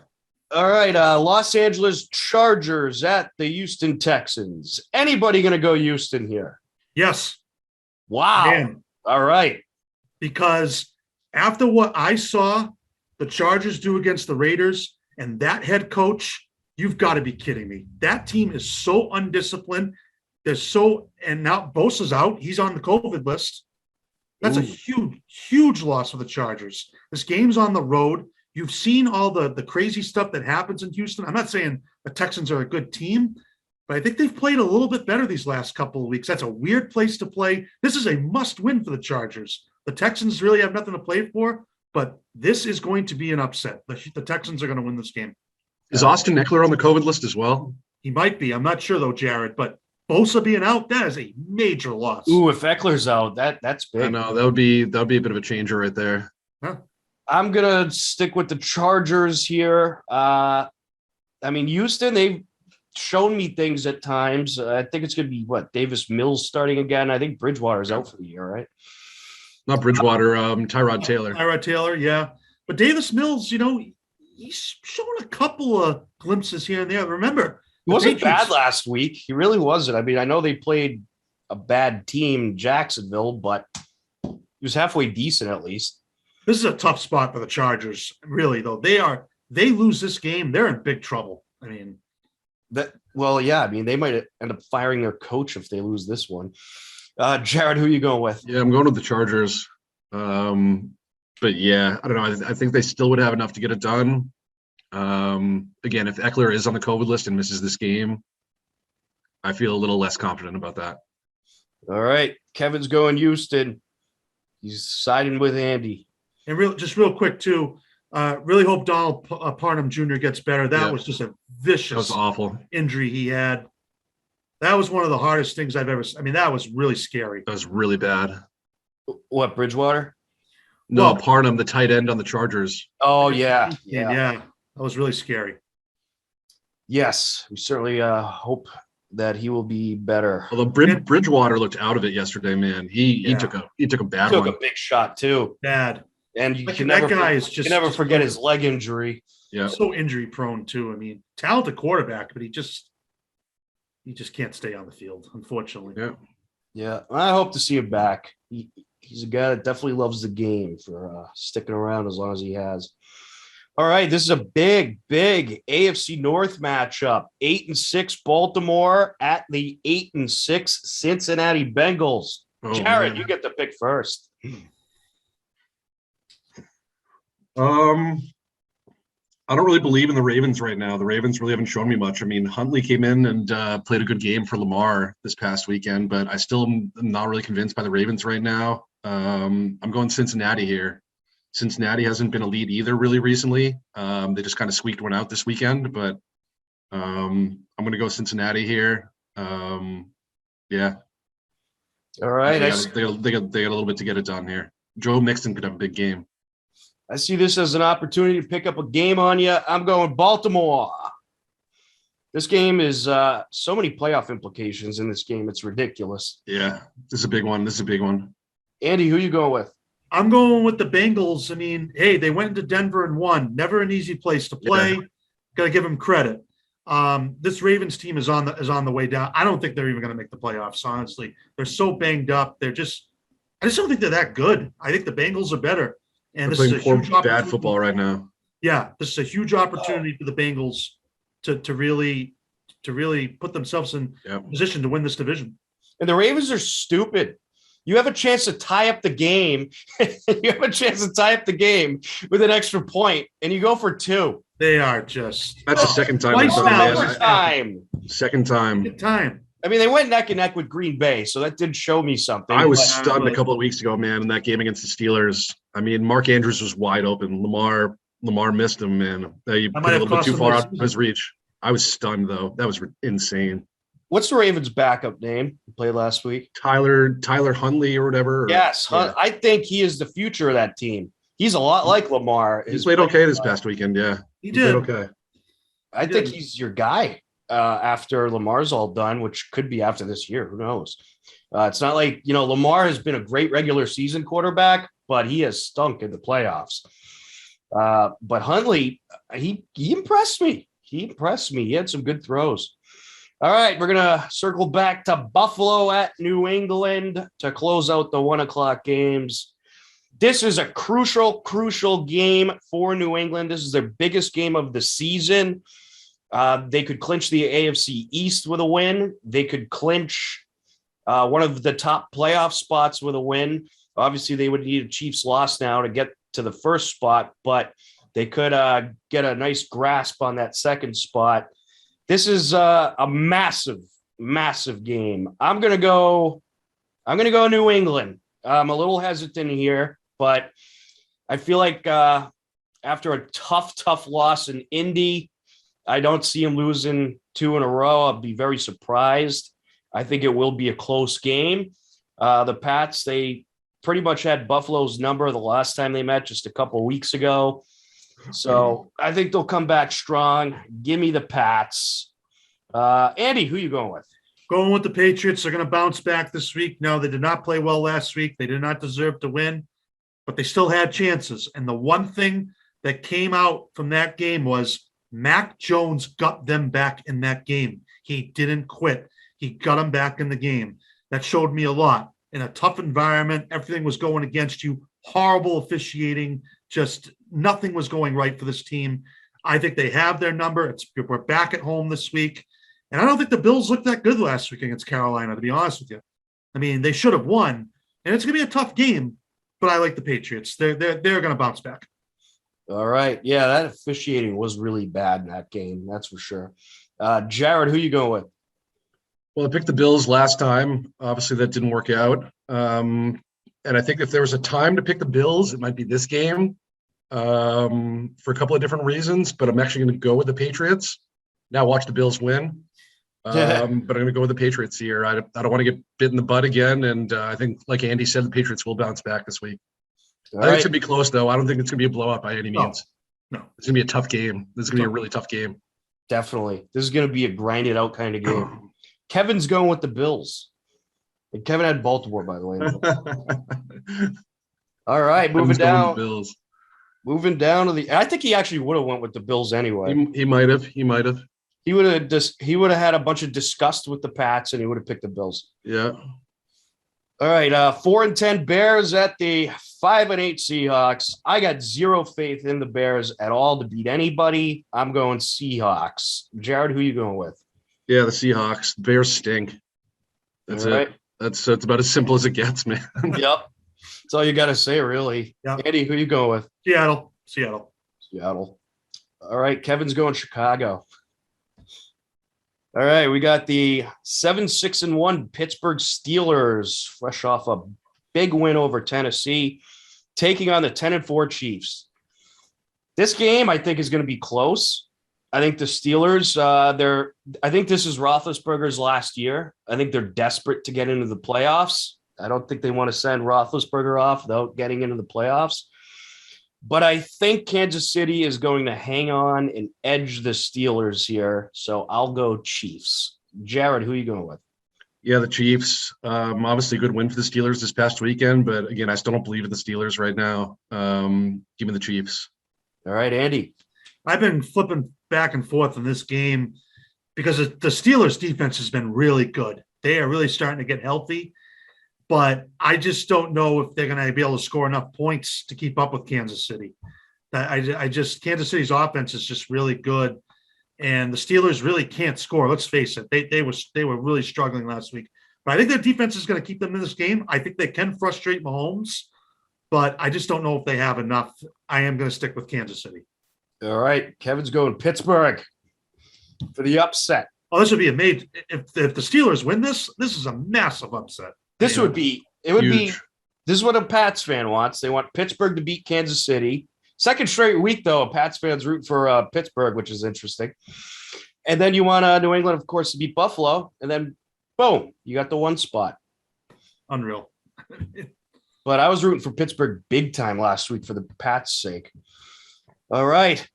S6: All right. Los Angeles Chargers at the Houston Texans. Anybody going to go Houston here?
S4: Yes.
S6: Wow.
S4: Man.
S6: All right.
S4: Because after what I saw the Chargers do against the Raiders and that head coach, you've got to be kidding me. That team is so undisciplined. And now Bosa's out. He's on the COVID list. That's a huge, huge loss for the Chargers. This game's on the road. You've seen all the crazy stuff that happens in Houston. I'm not saying the Texans are a good team, but I think they've played a little bit better these last couple of weeks. That's a weird place to play. This is a must-win for the Chargers. The Texans really have nothing to play for, but this is going to be an upset. The Texans are going to win this game.
S5: Is Austin Eckler on the COVID list as well?
S4: He might be. I'm not sure, though, Jared, but Bosa being out, that is a major loss.
S6: Ooh, if Eckler's out, that's big.
S5: I know. That would be a bit of a changer right there.
S4: Huh?
S6: I'm going to stick with the Chargers here. I mean, Houston, they've shown me things at times. I think it's going to be, Davis Mills starting again. I think Bridgewater's out for the year, right?
S5: Not Bridgewater, Tyrod Taylor.
S4: Tyrod Taylor, yeah. But Davis Mills, he's shown a couple of glimpses here and there. Remember,
S6: he wasn't bad last week. He really wasn't. I mean, I know they played a bad team, Jacksonville, but he was halfway decent at least.
S4: This is a tough spot for the Chargers, really, though. They lose this game, they're in big trouble. I mean,
S6: Well, yeah, I mean, they might end up firing their coach if they lose this one. Jared, who are you going with?
S5: Yeah, I'm going with the Chargers. But yeah, I don't know. I think they still would have enough to get it done. Again, if Eckler is on the COVID list and misses this game, I feel a little less confident about that.
S6: All right. Kevin's going Houston. He's siding with Andy.
S4: And real quick, too, really hope Donald Parham Jr. gets better. That was just a vicious
S5: That was awful
S4: injury he had. That was one of the hardest things I've ever – I mean, that was really scary.
S5: That was really bad.
S6: What, Bridgewater?
S5: No, Parham, the tight end on the Chargers.
S6: Oh, yeah.
S4: That was really scary.
S6: Yes, we certainly hope that he will be better.
S5: Although Bridgewater looked out of it yesterday, man. He took a bad one.
S6: Took a big shot too.
S4: Bad.
S6: And you can
S4: that
S6: never
S4: guy is just
S6: you can never forget his leg injury.
S5: Yeah.
S4: So injury prone too. I mean, talented quarterback, but he just can't stay on the field, unfortunately.
S5: Yeah.
S6: Yeah. I hope to see him back. He's a guy that definitely loves the game for sticking around as long as he has. All right, this is a big AFC North matchup. 8-6 Baltimore at the 8-6 Cincinnati Bengals.
S5: Oh,
S6: Jared,
S5: man.
S6: you get the pick first.
S5: I don't really believe in the Ravens right now. The Ravens really haven't shown me much. I mean, Huntley came in and played a good game for Lamar this past weekend, but I still am not really convinced by the Ravens right now. I'm going Cincinnati here. Cincinnati hasn't been elite either really recently. They just kind of squeaked one out this weekend, but I'm going to go Cincinnati here. Yeah.
S6: All right.
S5: They got a little bit to get it done here. Joe Mixon could have a big game.
S6: I see this as an opportunity to pick up a game on you. I'm going Baltimore. This game is so many playoff implications in this game. It's ridiculous.
S5: Yeah, this is a big one.
S6: Andy, who you going with?
S4: I'm going with the Bengals. I mean, hey, they went into Denver and won. Never an easy place to play.
S5: Yeah.
S4: Got to give them credit. This Ravens team is on the way down. I don't think they're even going to make the playoffs. Honestly, they're so banged up. I just don't think they're that good. I think the Bengals are better. And
S5: They're
S4: this is a
S5: playing
S4: huge
S5: bad football right now.
S4: Yeah, this is a huge opportunity for the Bengals to really put themselves in position to win this division.
S6: And the Ravens are stupid. You have a chance to tie up the game. You have a chance to tie up the game with an extra point, and you go for two.
S4: They are just.
S5: That's the second time.
S4: Twice now.
S5: Second time.
S4: Good time.
S6: I mean, they went neck and neck with Green Bay, so that did show me something.
S5: I was stunned a couple of weeks ago, man, in that game against the Steelers. I mean, Mark Andrews was wide open. Lamar missed him, man. He put a little bit too far out of his reach. I was stunned, though. That was insane.
S6: What's the Ravens' backup name? He played last week.
S5: Tyler Huntley or whatever.
S6: Yes, yeah. I think he is the future of that team. He's a lot like Lamar.
S5: He played okay this past weekend, yeah.
S4: He did.
S5: Played okay.
S6: I think he's your guy after Lamar's all done, which could be after this year. Who knows? It's not like, Lamar has been a great regular season quarterback, but he has stunk in the playoffs. But Huntley, he impressed me. He had some good throws. All right, we're going to circle back to Buffalo at New England to close out the 1:00 games. This is a crucial game for New England. This is their biggest game of the season. They could clinch the AFC East with a win. They could clinch one of the top playoff spots with a win. Obviously, they would need a Chiefs loss now to get to the first spot, but they could get a nice grasp on that second spot. This is a massive game. I'm gonna go New England. I'm a little hesitant here, but I feel like after a tough loss in Indy, I don't see him losing 2 in a row. I'll be very surprised. I think it will be a close game. The Pats, they pretty much had Buffalo's number the last time they met just a couple of weeks ago. So I think they'll come back strong. Give me the Pats. Andy, who you going with?
S4: Going with the Patriots. They're going to bounce back this week. No, they did not play well last week. They did not deserve to win, but they still had chances. And the one thing that came out from that game was Mac Jones got them back in that game. He didn't quit. He got them back in the game. That showed me a lot. In a tough environment, everything was going against you. Horrible officiating. Just nothing was going right for this team. I think they have their number. We're back at home this week. And I don't think the Bills looked that good last week against Carolina, to be honest with you. I mean, they should have won, and it's going to be a tough game, but I like the Patriots. They're going to bounce back.
S6: All right. Yeah, that officiating was really bad in that game. That's for sure. Jared, who you going with?
S5: Well, I picked the Bills last time. Obviously, that didn't work out. And I think if there was a time to pick the Bills, it might be this game for a couple of different reasons. But I'm actually going to go with the Patriots. Now watch the Bills win. But I'm going to go with the Patriots here. I don't want to get bit in the butt again. And I think, like Andy said, the Patriots will bounce back this week. I think it's going to be close, though. I don't think it's going to be a blowout by any means.
S4: No.
S5: It's going to be a tough game. This is going to be a really tough game.
S6: Definitely. This is going to be a grinded out kind of game. Kevin's going with the Bills. And Kevin had Baltimore, by the way. All right, moving down.
S5: Bills.
S6: Moving down to I think he actually would have went with the Bills anyway.
S5: He might have. He would have had a bunch of disgust with the Pats, and he would have picked the Bills. Yeah.
S6: All right, 4-10 Bears at the 5-8 Seahawks. I got zero faith in the Bears at all to beat anybody. I'm going Seahawks. Jared, who are you going with?
S5: Yeah, the Seahawks. The Bears stink. That's
S6: all
S5: it.
S6: Right.
S5: That's about as simple as it gets, man.
S6: Yep. That's all you got to say, really.
S4: Yep.
S6: Andy, who are you going with?
S4: Seattle.
S6: All right, Kevin's going Chicago. All right, we got the 7-6-1 Pittsburgh Steelers, fresh off a big win over Tennessee, taking on the 10-4 Chiefs. This game, I think, is going to be close. I think the Steelers, I think this is Roethlisberger's last year. I think they're desperate to get into the playoffs. I don't think they want to send Roethlisberger off without getting into the playoffs. But I think Kansas City is going to hang on and edge the Steelers here. So I'll go Chiefs. Jared, who are you going with?
S5: Yeah, the Chiefs. Obviously a good win for the Steelers this past weekend. But, again, I still don't believe in the Steelers right now. Give me the Chiefs.
S6: All right, Andy.
S4: I've been flipping back and forth in this game because the Steelers' defense has been really good. They are really starting to get healthy. But I just don't know if they're going to be able to score enough points to keep up with Kansas City. Kansas City's offense is just really good, and the Steelers really can't score. Let's face it, they were really struggling last week. But I think their defense is going to keep them in this game. I think they can frustrate Mahomes, but I just don't know if they have enough. I am going to stick with Kansas City.
S6: All right, Kevin's going Pittsburgh for the upset.
S4: Oh, this would be amazing if the Steelers win this. This is a massive upset.
S6: This would be this is what a Pats fan wants. They want Pittsburgh to beat Kansas City. Second straight week, though, a Pats fans root for Pittsburgh, which is interesting. And then you want New England, of course, to beat Buffalo. And then, boom, you got the one spot.
S4: Unreal.
S6: But I was rooting for Pittsburgh big time last week for the Pats' sake. All right.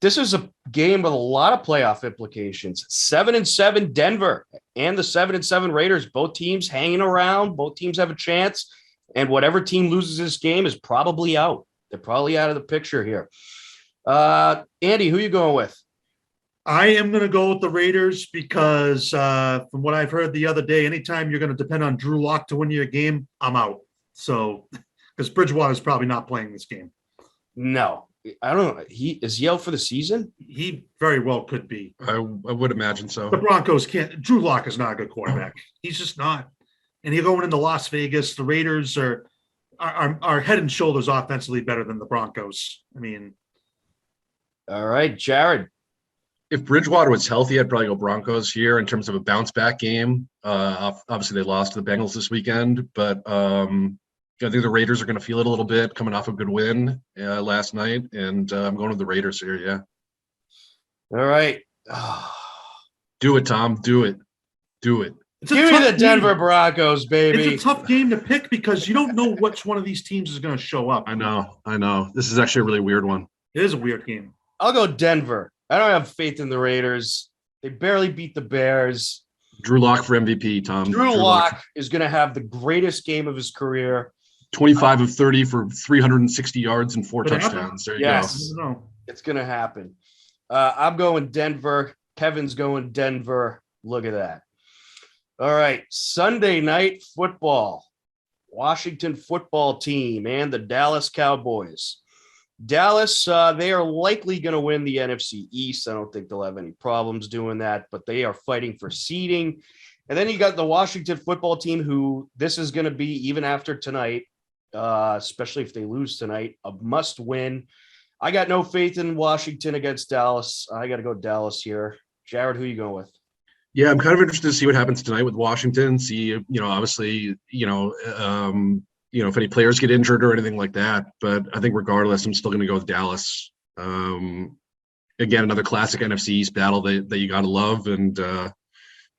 S6: This is a game with a lot of playoff implications. 7-7 Denver and the 7-7 Raiders, both teams hanging around. Both teams have a chance. And whatever team loses this game is probably out. They're probably out of the picture here. Andy, who are you going with?
S4: I am going to go with the Raiders because from what I've heard the other day, anytime you're going to depend on Drew Lock to win your game, I'm out. So, because Bridgewater is probably not playing this game.
S6: No. I don't know. Is he out for the season?
S4: He very well could be.
S5: I would imagine so.
S4: The Broncos can't. Drew Lock is not a good quarterback. He's just not. And you're going into Las Vegas. The Raiders are head and shoulders offensively better than the Broncos. I mean,
S6: all right, Jared.
S5: If Bridgewater was healthy, I'd probably go Broncos here in terms of a bounce back game. Obviously, they lost to the Bengals this weekend, but I think the Raiders are going to feel it a little bit coming off a good win last night, and I'm going with the Raiders here, yeah.
S6: All right.
S5: Do it, Tom. Do it.
S6: Give me the Denver Broncos, baby.
S4: It's a tough game to pick because you don't know which one of these teams is going to show up.
S5: I know. This is actually a really weird one.
S4: It is a weird game.
S6: I'll go Denver. I don't have faith in the Raiders. They barely beat the Bears.
S5: Drew Lock for MVP, Tom.
S6: Drew Lock is going to have the greatest game of his career.
S5: 25 of 30 for 360 yards and 4 touchdowns. There you
S6: go. It's going to happen. I'm going Denver. Kevin's going Denver. Look at that. All right. Sunday night football. Washington football team and the Dallas Cowboys.
S1: Dallas, they are likely going to win the NFC East. I don't think they'll have any problems doing that, but they are fighting for seeding. And then you got the Washington football team, who this is going to be, even after tonight, especially if they lose tonight, a must win. I got no faith in Washington against Dallas. I got to go Dallas here. Jared, who are you going with?
S5: Yeah, I'm kind of interested to see what happens tonight with Washington. See, obviously, if any players get injured or anything like that. But I think regardless, I'm still going to go with Dallas. Again, another classic NFC East battle that you got to love. And I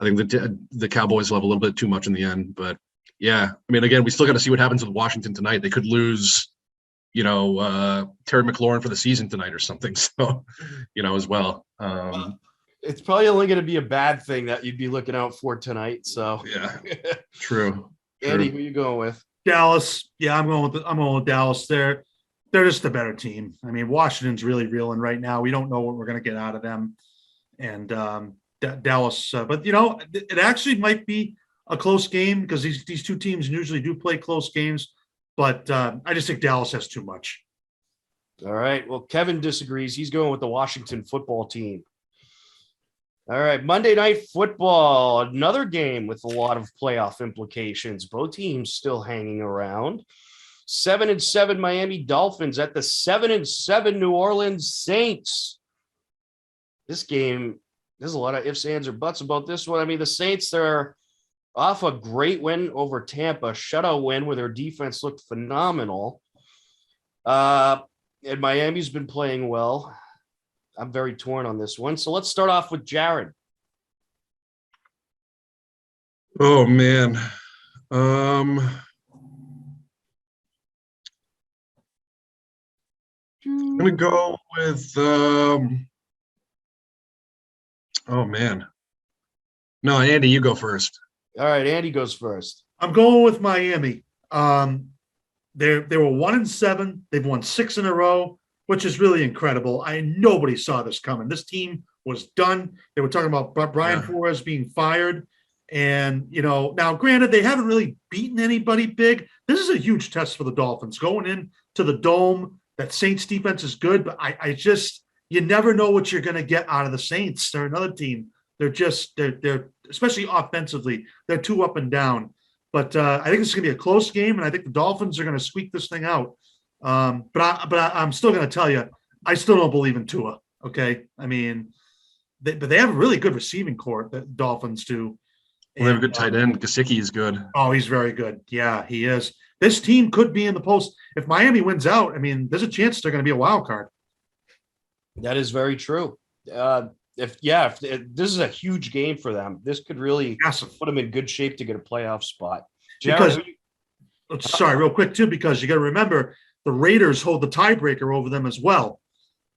S5: think the Cowboys love a little bit too much in the end. But, yeah, I mean, again, we still got to see what happens with Washington tonight. They could lose, Terry McLaurin for the season tonight or something. So, as well.
S1: It's probably only going to be a bad thing that you'd be looking out for tonight. So,
S5: yeah, true.
S1: Andy, who are you going with?
S4: Dallas. Yeah, I'm going with Dallas. They're just a better team. I mean, Washington's really reeling right now. We don't know what we're going to get out of them, and Dallas. But it actually might be a close game because these two teams usually do play close games. But I just think Dallas has too much.
S1: All right. Well, Kevin disagrees. He's going with the Washington football team. All right, Monday Night Football, another game with a lot of playoff implications. Both teams still hanging around. 7-7 Miami Dolphins at the 7-7 New Orleans Saints. This game, there's a lot of ifs, ands, or buts about this one. I mean, the Saints, they're off a great win over Tampa, shutout win where their defense looked phenomenal. And Miami's been playing well. I'm very torn on this one. So let's start off with Jared.
S5: Oh, man. I'm going to go with oh, man. No, Andy, you go first.
S1: All right, Andy goes first.
S4: I'm going with Miami. They were 1-7. They've won 6 in a row, which is really incredible. Nobody saw this coming. This team was done. They were talking about Brian Flores being fired. And, now granted, they haven't really beaten anybody big. This is a huge test for the Dolphins. Going into the Dome, that Saints defense is good, but you never know what you're going to get out of the Saints. They're another team. They're especially offensively, they're too up and down. But I think it's going to be a close game, and I think the Dolphins are going to squeak this thing out. But I'm still going to tell you, I still don't believe in Tua. Okay, I mean, they have a really good receiving corps. The Dolphins do.
S5: Well, they have a good tight end. Gesicki is good.
S4: Oh, he's very good. Yeah, he is. This team could be in the post. If Miami wins out, I mean, there's a chance they're going to be a wild card.
S1: That is very true. If this is a huge game for them, this could really put them in good shape to get a playoff spot. Jared,
S4: sorry, real quick too, because you got to remember the Raiders hold the tiebreaker over them as well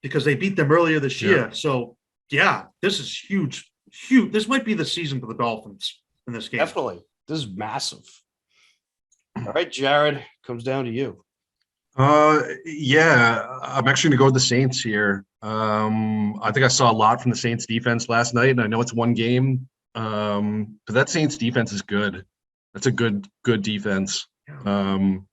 S4: because they beat them earlier this year. So yeah, this is huge. Huge. This might be the season for the Dolphins in this game.
S1: Definitely. This is massive. All right, Jared, comes down to you.
S5: Yeah, I'm actually going to go with the Saints here. I think I saw a lot from the Saints defense last night, and I know it's one game, but that Saints defense is good. That's a good defense. Again,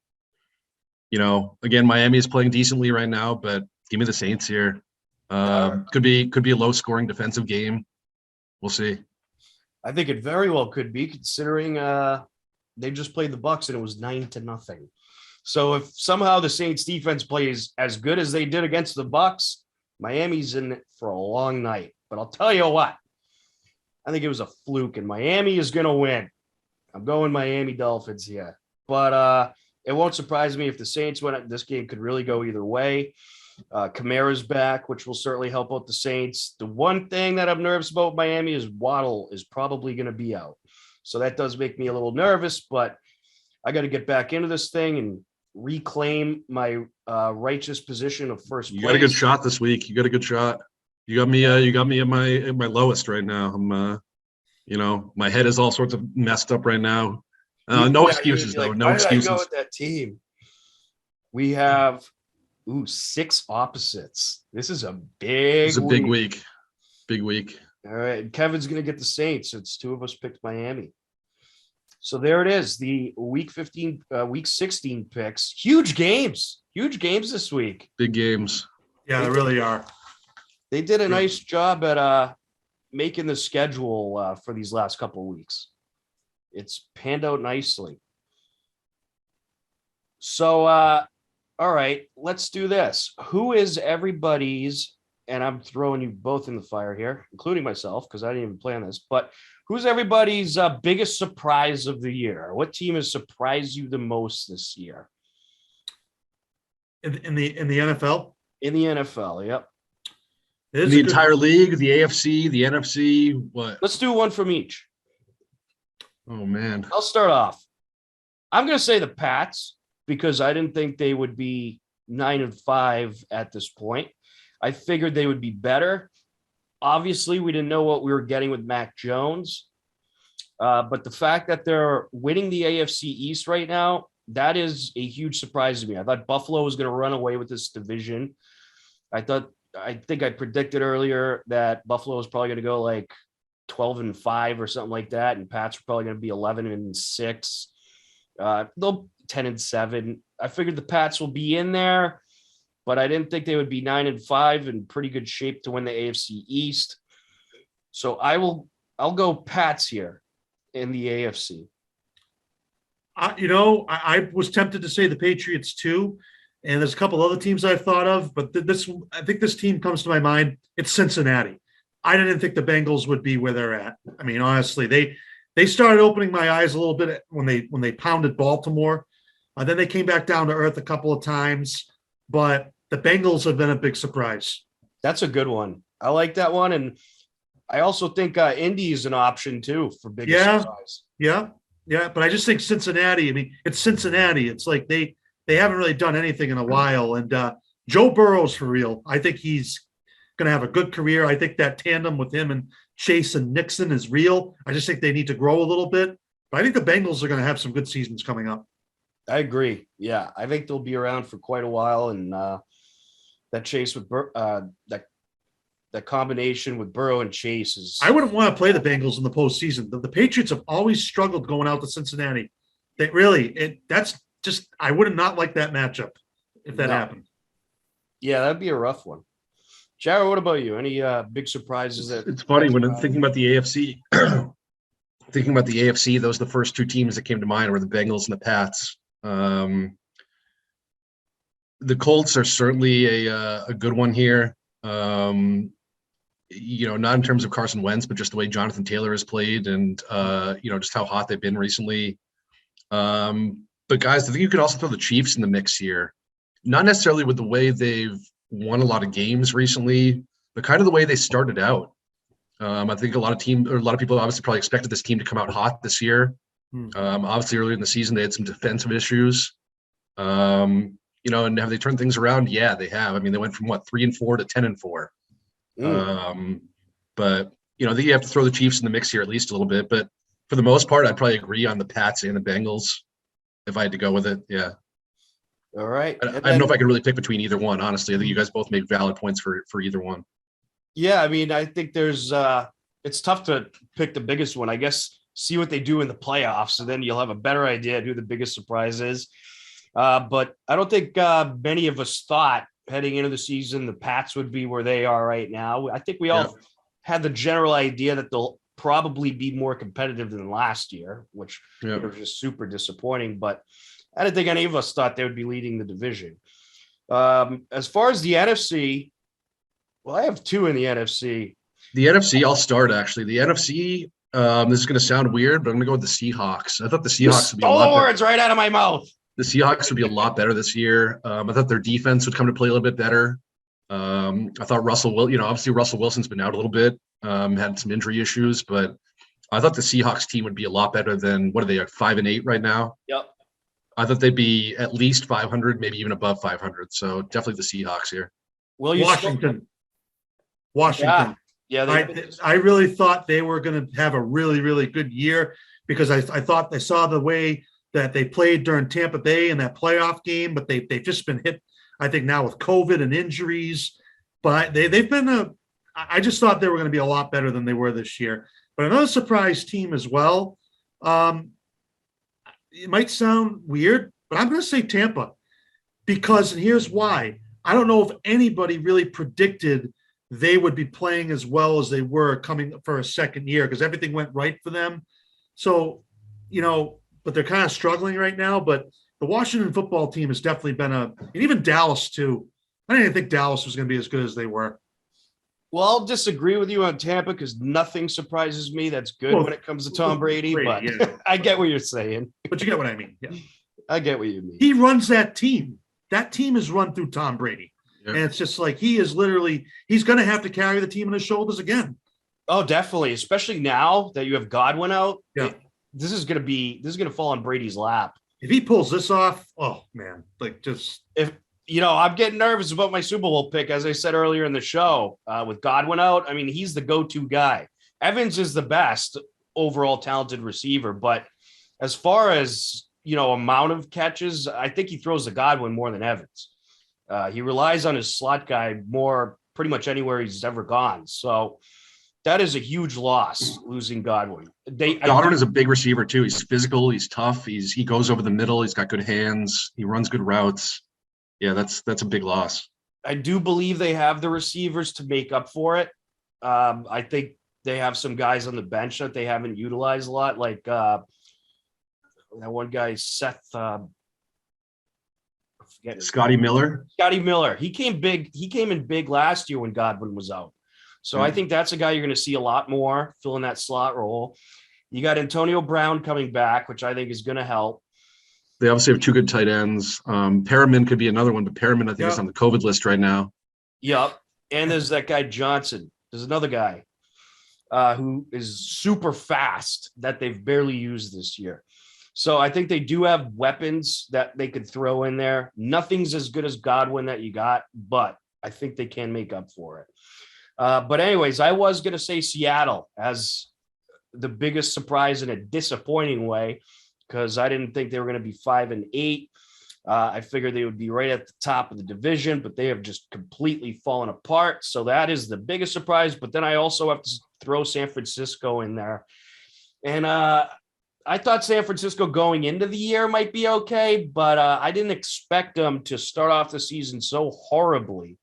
S5: Miami is playing decently right now, but give me the Saints here. Could be a low scoring defensive game. We'll see.
S1: I think it very well could be, considering they just played the Bucs and it was 9-0. So if somehow the Saints defense plays as good as they did against the Bucs, Miami's in it for a long night. But I'll tell you what, I think it was a fluke, and Miami is going to win. I'm going Miami Dolphins here. But it won't surprise me if the Saints win. This game could really go either way. Kamara's back, which will certainly help out the Saints. The one thing that I'm nervous about Miami is Waddle is probably going to be out. So that does make me a little nervous, but I got to get back into this thing and reclaim my righteous position of first place.
S5: You got a good shot this week. You got a good shot. You got me at my lowest right now. I'm my head is all sorts of messed up right now. No excuses though. No excuses.
S1: I go with that team. We have 6 opposites. This is a big
S5: week. Big week.
S1: All right. Kevin's gonna get the Saints. It's 2 of us picked Miami.
S6: So there it is, the week 16 picks. Huge games this week.
S5: Big games.
S4: Yeah, they really are.
S6: They did a nice job at making the schedule for these last couple of weeks. It's panned out nicely. So, all right, let's do this. Who is everybody's, and I'm throwing you both in the fire here, including myself, because I didn't even plan this, but who's everybody's biggest surprise of the year? What team has surprised you the most this year?
S4: In the NFL?
S6: In the NFL, yep.
S5: The entire league, the AFC, the NFC, what?
S6: Let's do one from each.
S5: Oh, man.
S6: I'll start off. I'm going to say the Pats because I didn't think they would be 9-5 at this point. I figured they would be better. Obviously, we didn't know what we were getting with Mac Jones. But the fact that they're winning the AFC East right now, that is a huge surprise to me. I thought Buffalo was going to run away with this division. I think I predicted earlier that Buffalo was probably going to go like 12-5 or something like that, and Pats were probably going to be 11-6. They'll 10-7. I figured the Pats will be in there, but I didn't think they would be 9-5 in pretty good shape to win the AFC East. So I'll go Pats here in the AFC.
S4: I was tempted to say the Patriots too, and there's a couple other teams I've thought of, but I think this team comes to my mind. It's Cincinnati. I didn't think the Bengals would be where they're at. I mean, honestly, they started opening my eyes a little bit when they pounded Baltimore. Then they came back down to earth a couple of times, but the Bengals have been a big surprise.
S6: That's a good one. I like that one, and I also think Indy is an option too for big surprise.
S4: Yeah, but I just think Cincinnati. I mean, it's Cincinnati. It's like they haven't really done anything in a while, and Joe Burrow's for real. I think he's going to have a good career. I think that tandem with him and Chase and Nixon is real. I just think they need to grow a little bit. But I think the Bengals are going to have some good seasons coming up.
S6: I agree. Yeah, I think they'll be around for quite a while, and that Chase with that combination with Burrow and Chase is.
S4: I wouldn't want to play the Bengals in the postseason. The Patriots have always struggled going out to Cincinnati. I would not like that matchup if that happened.
S6: Yeah, that'd be a rough one. Jared, what about you? Any big surprises?
S5: It's funny when I'm thinking about the AFC. Thinking about the AFC, those are the first two teams that came to mind were the Bengals and the Pats. The Colts are certainly a good one here. Not in terms of Carson Wentz, but just the way Jonathan Taylor has played and, just how hot they've been recently. But guys, I think you could also throw the Chiefs in the mix here. Not necessarily with the way they've won a lot of games recently, but kind of the way they started out. I think a lot of people obviously probably expected this team to come out hot this year. Obviously earlier in the season, they had some defensive issues. And have they turned things around? Yeah, they have. I mean, they went from 3-4 to 10-4. But I think you have to throw the Chiefs in the mix here at least a little bit. But for the most part, I'd probably agree on the Pats and the Bengals if I had to go with it. Yeah.
S6: All right.
S5: I don't know if I could really pick between either one. Honestly, I think you guys both make valid points for either one.
S6: Yeah, I mean, I think there's it's tough to pick the biggest one. I guess see what they do in the playoffs, and then you'll have a better idea of who the biggest surprise is. But I don't think many of us thought heading into the season the Pats would be where they are right now. I think we all had the general idea that they'll probably be more competitive than last year, which was just super disappointing. But I didn't think any of us thought they would be leading the division. As far as the NFC, well, I have two in the NFC.
S5: The NFC, I'll start actually. The NFC, this is going to sound weird, but I'm going to go with the Seahawks. I thought the Seahawks would be a lot better.
S6: Words right out of my mouth.
S5: The Seahawks would be a lot better this year. I thought their defense would come to play a little bit better. I thought obviously Russell Wilson's been out a little bit, had some injury issues, but I thought the Seahawks team would be a lot better than, what are they, 5-8 right now?
S6: Yep.
S5: I thought they'd be at least 500, maybe even above 500. So definitely the Seahawks here.
S6: Well,
S4: Washington.
S6: Yeah.
S4: I really thought they were going to have a really, really good year because I thought I saw the way that they played during Tampa Bay in that playoff game, but they've just been hit, I think, now with COVID and injuries. But they've been I just thought they were going to be a lot better than they were this year. But another surprise team as well. it might sound weird, but I'm going to say Tampa because, and here's why. I don't know if anybody really predicted they would be playing as well as they were coming for a second year because everything went right for them. So, but they're kind of struggling right now. But the Washington football team has definitely been and even Dallas too. I didn't think Dallas was going to be as good as they were.
S6: Well, I'll disagree with you on Tampa because nothing surprises me that's good when it comes to Tom Brady, but yeah. I get what you're saying.
S4: But you get what I mean. Yeah.
S6: I get what you mean.
S4: He runs that team. That team is run through Tom Brady. Yep. And it's just like he's going to have to carry the team on his shoulders again.
S6: Oh, definitely. Especially now that you have Godwin out.
S4: Yeah.
S6: This is going to fall on Brady's lap.
S4: If he pulls this off, oh man,
S6: I'm getting nervous about my Super Bowl pick, as I said earlier in the show, with Godwin out. I mean, he's the go-to guy. Evans is the best overall talented receiver, but as far as, amount of catches, I think he throws to Godwin more than Evans. He relies on his slot guy more pretty much anywhere he's ever gone. So that is a huge loss, losing Godwin.
S5: Godwin is a big receiver too. He's physical. He's tough. He goes over the middle. He's got good hands. He runs good routes. Yeah, that's a big loss.
S6: I do believe they have the receivers to make up for it. I think they have some guys on the bench that they haven't utilized a lot, like that one guy, Seth.
S5: Scotty Miller.
S6: Scotty Miller. He came in big last year when Godwin was out. So I think that's a guy you're going to see a lot more filling that slot role. You got Antonio Brown coming back, which I think is going to help.
S5: They obviously have two good tight ends. Perriman could be another one, but Perriman, I think, is on the COVID list right now.
S6: Yep. And there's that guy Johnson. There's another guy who is super fast that they've barely used this year. So I think they do have weapons that they could throw in there. Nothing's as good as Godwin that you got, but I think they can make up for it. But anyways, I was going to say Seattle as the biggest surprise in a disappointing way, because I didn't think they were going to be 5-8. I figured they would be right at the top of the division, but they have just completely fallen apart. So that is the biggest surprise. But then I also have to throw San Francisco in there. And I thought San Francisco going into the year might be okay, but I didn't expect them to start off the season so horribly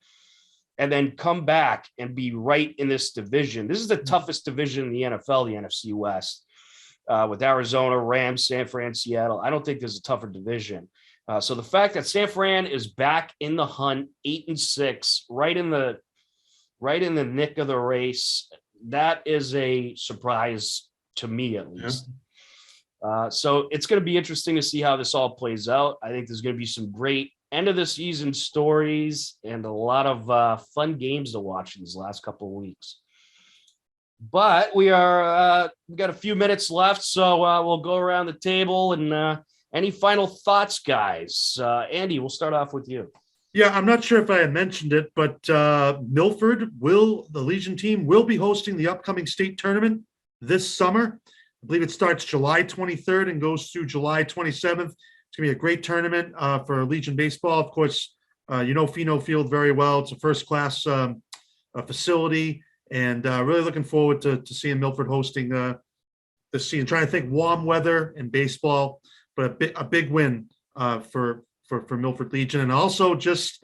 S6: and then come back and be right in this division. This is the toughest division in the NFL, the NFC West. With Arizona, Rams, San Fran, Seattle. I don't think there's a tougher division. So the fact that San Fran is back in the hunt, 8-6, right in the nick of the race, that is a surprise to me, at least. Yeah. So it's going to be interesting to see how this all plays out. I think there's going to be some great end of the season stories and a lot of fun games to watch in these last couple of weeks. But we've got a few minutes left, so we'll go around the table and any final thoughts, guys? Andy, we'll start off with you.
S4: Yeah, I'm not sure if I had mentioned it, but Milford the Legion team will be hosting the upcoming state tournament this summer. I believe it starts July 23rd and goes through July 27th. It's going to be a great tournament for Legion baseball. Of course, Fino Field very well. It's a first-class facility. And really looking forward to seeing Milford hosting this season. Trying to think warm weather and baseball, but a big win for Milford Legion. And also just,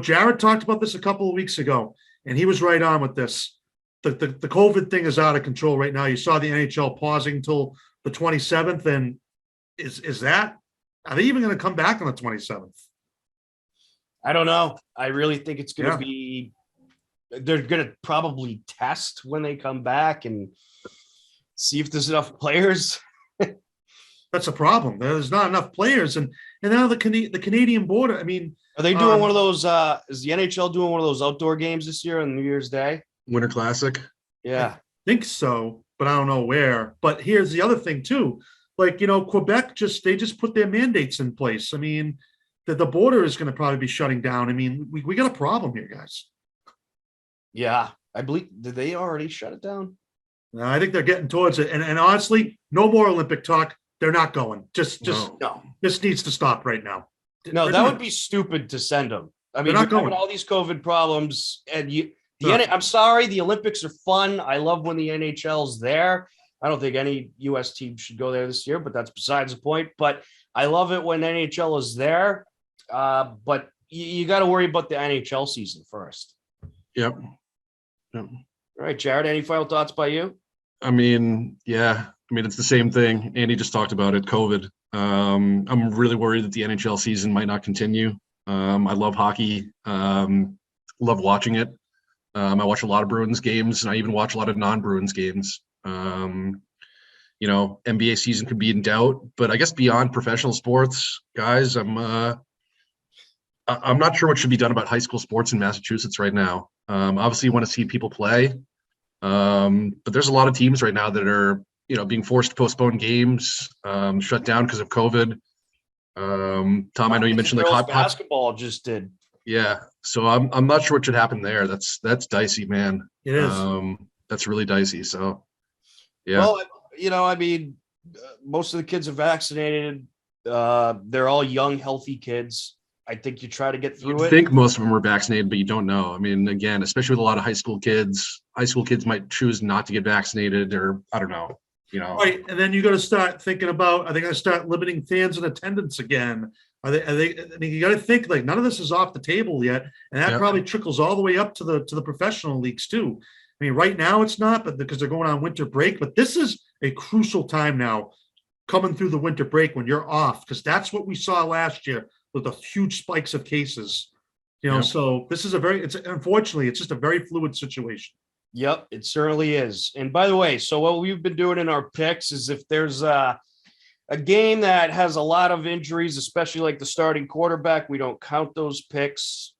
S4: Jared talked about this a couple of weeks ago, and he was right on with this. The COVID thing is out of control right now. You saw the NHL pausing until the 27th, and are they even going to come back on the 27th?
S6: I don't know. I really think it's going to be. They're going to probably test when they come back and see if there's enough players.
S4: That's a problem. There's not enough players. And now the Canadian border, I mean.
S6: Are they doing one of those, is the NHL doing one of those outdoor games this year on New Year's Day?
S5: Winter Classic?
S6: Yeah.
S4: I think so, but I don't know where. But here's the other thing too. Like, Quebec they just put their mandates in place. I mean, the border is going to probably be shutting down. I mean, we got a problem here, guys.
S6: Yeah, I believe. Did they already shut it down?
S4: No, I think they're getting towards it. And honestly, no more Olympic talk. They're not going. No. This needs to stop right now.
S6: No, that would be stupid to send them. I mean, you're having all these COVID problems, and I'm sorry, the Olympics are fun. I love when the NHL's there.
S1: I don't think any U.S. team should go there this year, but that's besides the point. But I love it when NHL is there. But you got to worry about the NHL season first.
S5: Yep.
S1: All right, Jared, any final thoughts by you?
S5: I mean, yeah. I mean, it's the same thing. Andy just talked about it, COVID. I'm really worried that the NHL season might not continue. I love hockey. Love watching it. I watch a lot of Bruins games, and I even watch a lot of non-Bruins games. You know, NBA season could be in doubt, but I guess beyond professional sports, guys, I'm not sure what should be done about high school sports in Massachusetts right now. Obviously, you want to see people play, but there's a lot of teams right now that are, you know, being forced to postpone games, shut down because of COVID. Tom, I know you mentioned like hot
S1: basketball just did.
S5: Yeah, so I'm not sure what should happen there. That's dicey, man.
S4: It is.
S5: That's really dicey. So, yeah.
S1: Well, you know, I mean, most of the kids are vaccinated. They're all young, healthy kids. I think you try to get through it.
S5: I think most of them are vaccinated, but you don't know. I mean, again, especially with a lot of high school kids might choose not to get vaccinated, or I don't know. You know,
S4: right? And then you got to start thinking about, are they going to start limiting fans in attendance again? Are they? I mean, you got to think like none of this is off the table yet, and that probably trickles all the way up to the professional leagues too. I mean, right now it's not, but because they're going on winter break. But this is a crucial time now, coming through the winter break when you're off, because that's what we saw last year with the huge spikes of cases. You know, so this is unfortunately, it's just a very fluid situation.
S1: Yep, it certainly is. And by the way, so what we've been doing in our picks is if there's a game that has a lot of injuries, especially like the starting quarterback, we don't count those picks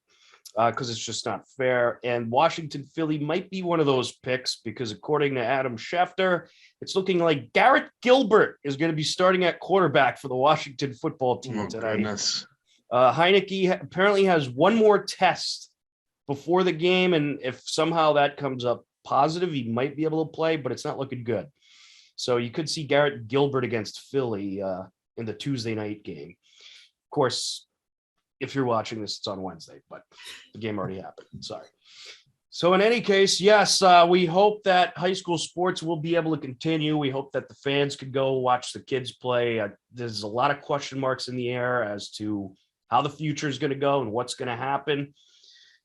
S1: because it's just not fair. And Washington Philly might be one of those picks because according to Adam Schefter, it's looking like Garrett Gilbert is going to be starting at quarterback for the Washington football team tonight.
S5: Goodness.
S1: Heineke apparently has one more test before the game, and if somehow that comes up positive, he might be able to play, but it's not looking good. So you could see Garrett Gilbert against Philly in the Tuesday night game. Of course, if you're watching this, it's on Wednesday, but the game already happened. Sorry. So in any case, yes, we hope that high school sports will be able to continue. We hope that the fans could go watch the kids play. There's a lot of question marks in the air as to how the future is going to go and what's going to happen.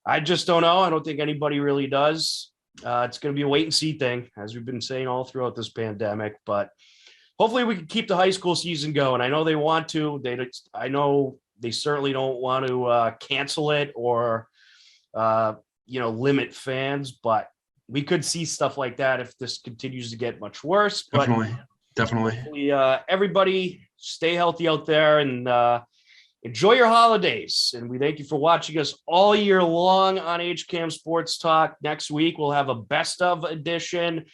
S1: I just don't know. I don't think anybody really does. It's going to be a wait and see thing, as we've been saying all throughout this pandemic, but hopefully we can keep the high school season going. I know they want to. I know they certainly don't want to cancel it or, limit fans, but we could see stuff like that if this continues to get much worse. But
S5: Definitely.
S1: Everybody stay healthy out there and enjoy your holidays. And we thank you for watching us all year long on HCAM Sports Talk. Next week, we'll have a best of edition.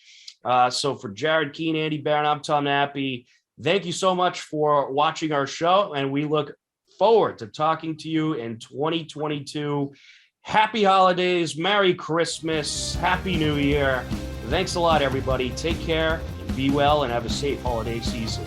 S1: So for Jared Keene, Andy Barron, I'm Tom Nappy. Thank you so much for watching our show. And we look forward to talking to you in 2022. Happy holidays. Merry Christmas. Happy New Year. Thanks a lot, everybody. Take care, be well, and have a safe holiday season.